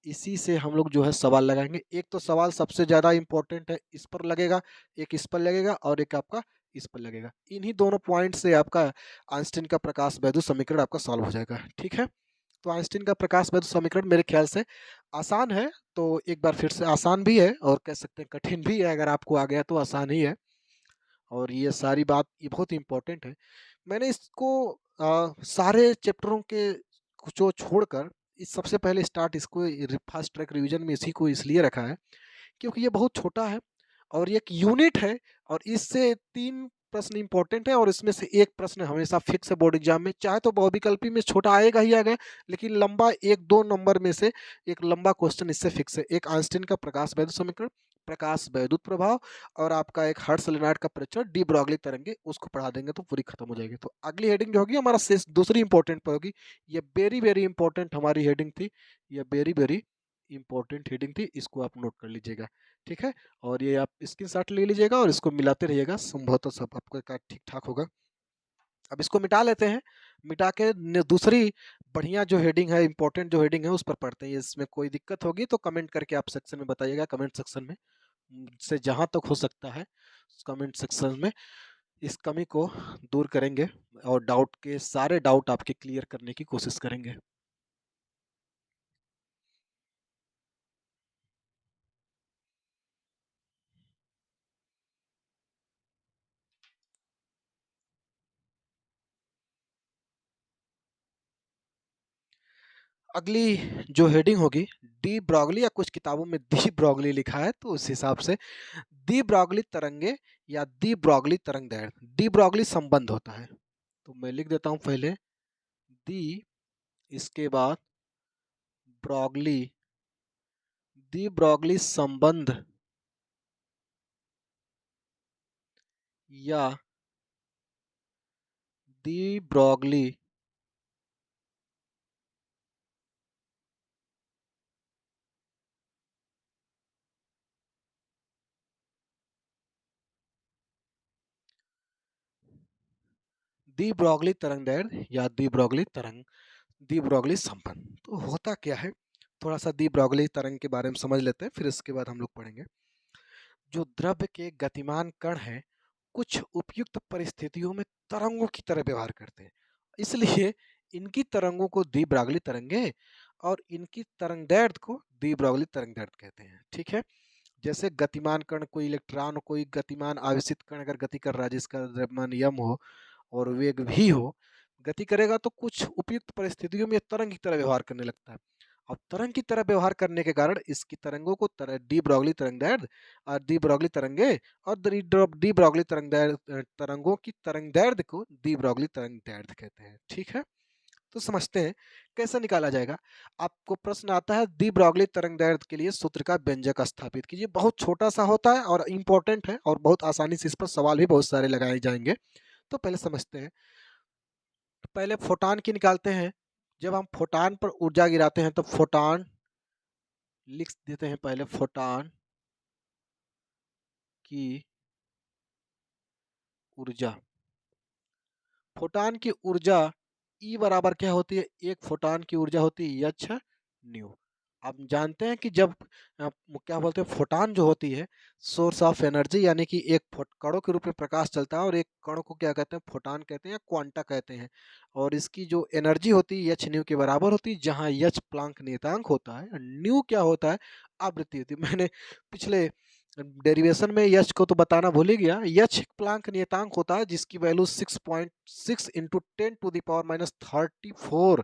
इसी से हम लोग जो है सवाल लगाएंगे। एक तो सवाल सबसे ज़्यादा इम्पोर्टेंट है, इस पर लगेगा, एक इस पर लगेगा, और एक आपका इस पर लगेगा। इन्हीं दोनों पॉइंट से आपका आइंस्टीन का प्रकाश वैद्युत समीकरण आपका सॉल्व हो जाएगा। ठीक है। तो आइंस्टीन का प्रकाश वैध समीकरण मेरे ख्याल से आसान है, तो एक बार फिर से आसान भी है और कह सकते हैं कठिन भी है। अगर आपको आ गया तो आसान ही है, और ये सारी बात ये बहुत इम्पोर्टेंट है। मैंने इसको सारे चैप्टरों के जो छोड़कर इस सबसे पहले स्टार्ट इसको फास्ट ट्रैक रिवीजन में इसी को इसलिए रखा है क्योंकि ये बहुत छोटा है और ये एक यूनिट है, और इससे 3 प्रश्न इंपॉर्टेंट है और इसमें से एक प्रश्न हमेशा फिक्स है बोर्ड एग्जाम में। चाहे तो बहुविकल्पी में छोटा आएगा ही आएगा, लेकिन लंबा 1-2 नंबर में से एक लंबा क्वेश्चन इससे फिक्स है। एक आइंस्टीन का प्रकाश वैद्युत समीकरण, प्रकाश वैद्युत प्रभाव, और आपका एक हर्ट्ज सोलेनॉइड का परीक्षण, डी ब्रॉगली तरंगे, उसको पढ़ा देंगे तो पूरी खत्म हो जाएगी। तो अगली हेडिंग जो होगी हमारा शेष दूसरी इंपॉर्टेंट पर होगी। ये वेरी वेरी इंपॉर्टेंट हमारी हेडिंग थी, ये वेरी वेरी इंपॉर्टेंट हेडिंग थी, इसको आप नोट कर लीजिएगा, ठीक है। और ये आप स्क्रीनशॉट ले लीजिएगा और इसको मिलाते रहिएगा, संभवतः सब आपका ठीक ठाक होगा। अब इसको मिटा लेते हैं, मिटा के दूसरी बढ़िया जो हेडिंग है, इंपॉर्टेंट जो हेडिंग है उस पर पढ़ते हैं। इसमें कोई दिक्कत होगी तो कमेंट करके आप सेक्शन में बताइएगा, कमेंट सेक्शन में से जहां तक हो सकता है कमेंट सेक्शन में इस कमी को दूर करेंगे और डाउट के सारे डाउट आपके क्लियर करने की कोशिश करेंगे। अगली जो हेडिंग होगी डी ब्रॉगली, या कुछ किताबों में दी ब्रॉगली लिखा है तो उस हिसाब से दी ब्रॉगली तरंगे या दी ब्रॉगली तरंग दैर्ध्य, डी ब्रॉगली संबंध होता है। तो मैं लिख देता हूं पहले दी, इसके बाद ब्रॉगली, दी ब्रॉगली संबंध या दी ब्रॉगली दी ब्रॉगली तरंग दैर्ध्य या दी ब्रॉगली तरंग, दी ब्रॉगली संबंध। तो होता क्या है, थोड़ा सा दी ब्रॉगली तरंग के बारे में समझ लेते हैं, फिर इसके बाद हम लोग पढ़ेंगे। जो द्रव्य के गतिमान कण हैं कुछ उपयुक्त परिस्थितियों में तरंगों की तरह व्यवहार करते हैं, इसलिए इनकी तरंगों को दी ब्रॉगली तरंगे और इनकी तरंग दैर्ध्य को दी ब्रॉगली तरंग दैर्ध्य कहते हैं, ठीक है। जैसे गतिमान कण, कोई इलेक्ट्रॉन, कोई गतिमान आवेशित कण अगर गति कर रहा है जिसका द्रव्यमान यम हो और वेग भी हो, गति करेगा तो कुछ उपयुक्त परिस्थितियों में तरंग की तरह व्यवहार करने लगता है। अब तरंग की तरह व्यवहार करने के कारण इसकी तरंगों को डी ब्रॉगली तरंग दैर्ध्य और डी ब्रॉगली तरंगे और डी ब्रॉगली तरंग तरंगों की तरंग दैर्ध्य को डी ब्रॉगली तरंग दैर्ध्य कहते हैं, ठीक है। तो समझते हैं कैसे निकाला जाएगा। आपको प्रश्न आता है दी ब्रॉगली तरंग दैर्ध्य के लिए सूत्र का व्यंजक स्थापित कीजिए। बहुत छोटा सा होता है और इंपॉर्टेंट है और बहुत आसानी से इस पर सवाल भी बहुत सारे लगाए जाएंगे। तो पहले समझते हैं, पहले फोटान की निकालते हैं। जब हम फोटान पर ऊर्जा गिराते हैं तो फोटान लिख देते हैं, पहले फोटान की ऊर्जा, फोटान की ऊर्जा ई बराबर क्या होती है, एक फोटान की ऊर्जा होती है एच न्यू। आप जानते हैं कि जब क्या बोलते हैं फोटान जो होती है सोर्स ऑफ एनर्जी, यानी कि एक कणों के रूप में प्रकाश चलता है और एक कण को क्या कहते हैं, फोटान कहते हैं या क्वांटा कहते हैं, और इसकी जो एनर्जी होती है एच न्यू के बराबर होती है, जहां एच प्लांक नियतांक होता है, न्यू क्या होता है, आवृत्ति होती है। मैंने पिछले डेरिवेशन में यच को तो बताना भूल ही गया। यच एक प्लांक नियतांक होता है जिसकी वैल्यू 6.6 इंटू 10⁻34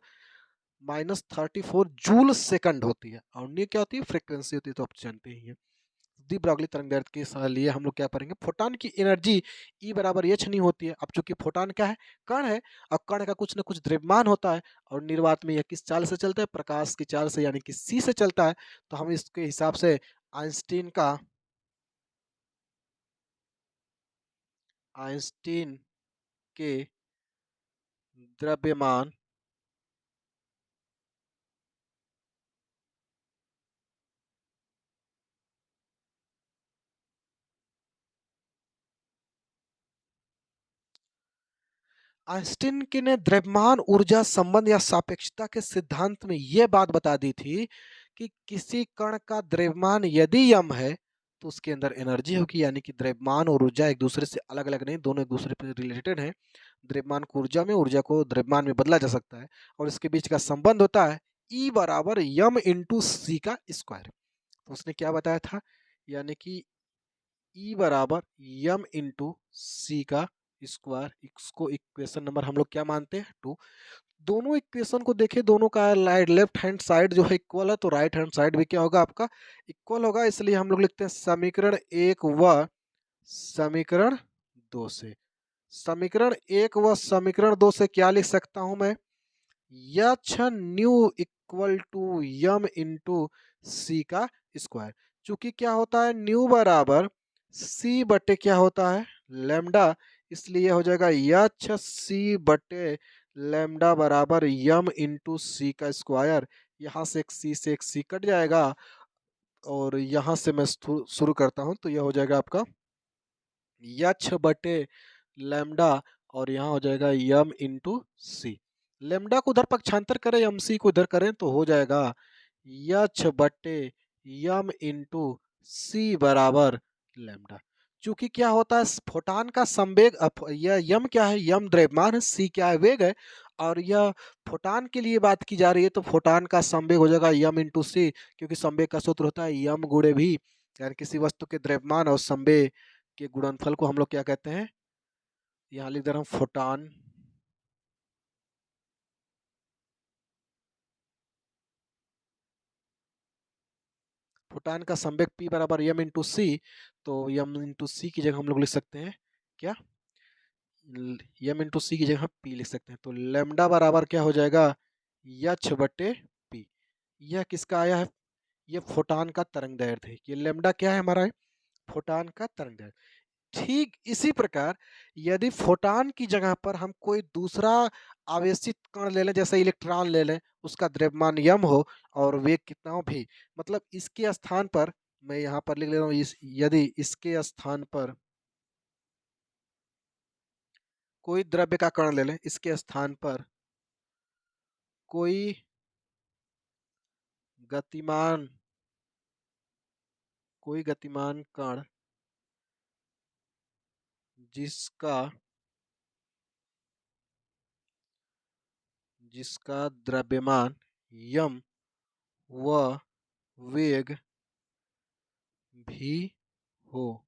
-34 जूल सेकंड होती है, और ये क्या होती है, फ्रीक्वेंसी होती है, तो आप जानते ही हैं। दी ब्रॉगली तरंग दैर्ध्य के लिए हम लोग क्या पढ़ेंगे, फोटान की एनर्जी ई बराबर एच नहीं होती है। अब चूंकि फोटान क्या है, कण है, और कण का कुछ ना कुछ द्रव्यमान होता है, और निर्वात में यह किस चाल से चलता है, प्रकाश की चाल से, यानी कि सी से चलता है। तो हम इसके हिसाब से आइंस्टीन का, आइंस्टीन के द्रव्यमान आइंस्टीन के ने द्रव्यमान ऊर्जा संबंध या सापेक्षता के सिद्धांत में यह बात बता दी थी कि किसी कण का द्रव्यमान यदि यम है तो उसके अंदर एनर्जी होगी, यानी कि द्रव्यमान और ऊर्जा एक दूसरे से अलग अलग नहीं, दोनों एक दूसरे पे रिलेटेड हैं। द्रव्यमान को ऊर्जा में, ऊर्जा को द्रव्यमान में बदला जा सकता है, और इसके बीच का संबंध होता है E बराबर यम इंटू सी का स्क्वायर। तो उसने क्या बताया था, यानी कि E बराबर यम इंटू सी का स्क्वायर। इसको इक्वेशन नंबर हम लोग क्या मानते हैं, 2। दोनों इक्वेशन को देखें, दोनों का लेफ्ट हैंड साइड जो है इक्वल है, तो राइट हैंड साइड भी क्या होगा आपका, इक्वल होगा। इसलिए हम लोग लिखते हैं समीकरण 1 व समीकरण 2 से। समीकरण 1 व समीकरण 2 से क्या लिख सकता हूं मैं, H new equal to M into C का स्क्वायर। चूंकि क्या होता है, न्यू बराबर सी बटे क्या होता है, लेमडा, इसलिए हो जाएगा यच सी बटे लेमडा बराबर यम इंटू सी का स्क्वायर। यहाँ से एक सी से एक सी कट जाएगा, और यहाँ से मैं शुरू करता हूँ, तो यह हो जाएगा आपका यच बटे लैम्डा, और यहाँ हो जाएगा यम इंटू सी। लैम्डा को उधर पक्षांतर करें, यम सी को इधर करें, तो हो जाएगा यच बटे यम इंटू सी बराबर लैम्डा। चूंकि क्या होता है, फोटान का संवेग, यह यम क्या है, यम द्रव्यमान है, सी क्या है, वेग है, और यह फोटान के लिए बात की जा रही है, तो फोटान का संवेग हो जाएगा यम इंटू सी, क्योंकि संवेग का सूत्र होता है यम गुणे भी, यानी किसी वस्तु के द्रव्यमान और संवेग के गुणनफल को हम लोग क्या कहते हैं, यहाँ लिख दे रहा हूँ फोटान। फोटान का संवेग P बराबर यम इंटू सी, तो यम इंटू सी की जगह हम लोग लिख सकते हैं क्या, यम इंटू सी की जगह P लिख सकते हैं। तो लेमडा बराबर क्या हो जाएगा, यच बटे P। यह किसका आया है, ये फोटान का तरंग दैर्ध्य है। ये लेमडा क्या है हमारा, फोटान का तरंग दैर्ध्य। ठीक इसी प्रकार यदि फोटान की जगह पर हम कोई दूसरा आवेशित कण ले लें, जैसे इलेक्ट्रॉन ले लें, उसका द्रव्यमान यम हो और वेग कितना हो भी, मतलब इसके स्थान पर मैं यहाँ पर लिख ले रहा हूँ, यदि इसके स्थान पर कोई द्रव्य का कण ले लें, इसके स्थान पर कोई गतिमान कण जिसका द्रव्यमान यम व वेग भी हो,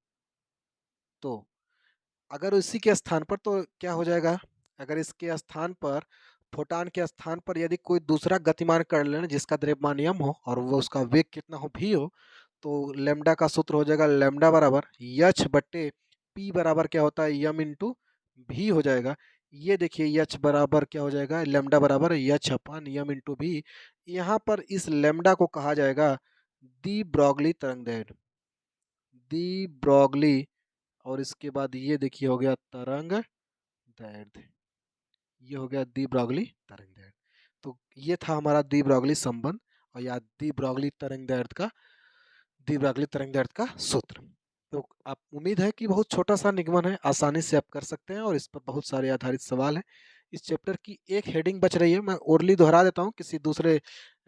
तो अगर इसी के स्थान पर तो क्या हो जाएगा, अगर इसके स्थान पर, फोटान के स्थान पर यदि कोई दूसरा गतिमान कण लें जिसका द्रव्यमान यम हो और वो उसका वेग कितना हो भी हो, तो लेमडा का सूत्र हो जाएगा लेमडा बराबर यच बट्टे पी बराबर क्या होता है, यम इंटू भी हो जाएगा। ये देखिए यच बराबर क्या हो जाएगा, लेमडा बराबर यच अपान यम इंटू भी। यहाँ पर इस लेमडा को कहा जाएगा दी ब्रॉगली तरंग दैर्ध्य, दी ब्रॉगली, और इसके बाद ये देखिए हो गया तरंग दैर्ध्य, ये हो गया दी ब्रॉगली तरंग दैर्ध्य। तो ये था हमारा दी ब्रॉगली संबंध, और या दी ब्रॉगली तरंग दैर्ध्य का, दी ब्रॉगली तरंग दैर्ध्य का सूत्र। तो आप, उम्मीद है कि बहुत छोटा सा निगमन है, आसानी से आप कर सकते हैं, और इस पर बहुत सारे आधारित सवाल हैं। इस चैप्टर की एक हेडिंग बच रही है, मैं ओरली दोहरा देता हूँ, किसी दूसरे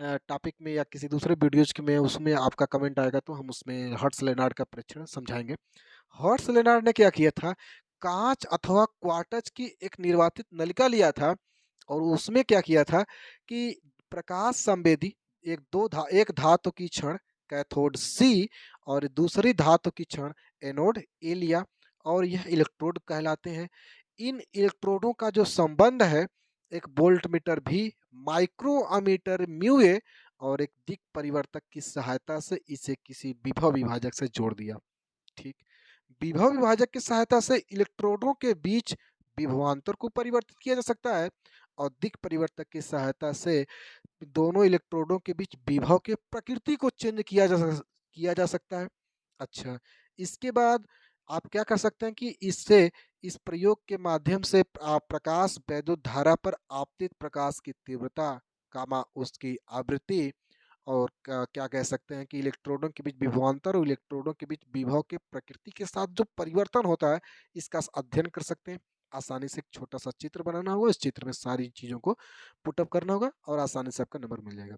टॉपिक में या किसी दूसरे वीडियोज में उसमें आपका कमेंट आएगा तो हम उसमें हर्ट्ज लेनार्ड का परीक्षण समझाएंगे। हर्ट्ज लेनार्ड ने क्या किया था, कांच अथवा क्वार्टज की एक निर्वातित नलिका लिया था, और उसमें क्या किया था कि प्रकाश संवेदी एक धातु की क्षण कैथोड सी और दूसरी धातु की क्षण एनोड ए लिया, और यह इलेक्ट्रोड कहलाते हैं। इन इलेक्ट्रोडों का जो संबंध है, एक वोल्ट मीटर भी, माइक्रो अमीटर म्यू ए, और एक दिक परिवर्तक की सहायता से इसे किसी विभव विभाजक से जोड़ दिया। ठीक, विभव विभाजक की सहायता से इलेक्ट्रोडों के बीच विभवांतर को परिवर्तित किया जा सकता है, और दिक परिवर्तक की सहायता से दोनों इलेक्ट्रोडों के बीच विभव के प्रकृति को चेंज किया जा सकता है। अच्छा, इसके बाद आप क्या कर सकते हैं कि इससे, इस प्रयोग के माध्यम से आप प्रकाश वैद्युत धारा पर आपतित प्रकाश की तीव्रता, कामा उसकी आवृत्ति, और क्या कह सकते हैं कि इलेक्ट्रोडों के बीच विभवांतर और इलेक्ट्रोडों के बीच विभव के प्रकृति के साथ जो परिवर्तन होता है, इसका अध्ययन कर सकते हैं। आसानी से एक छोटा सा चित्र बनाना होगा, इस चित्र में सारी चीज़ों को पुटअप करना होगा, और आसानी से आपका नंबर मिल जाएगा।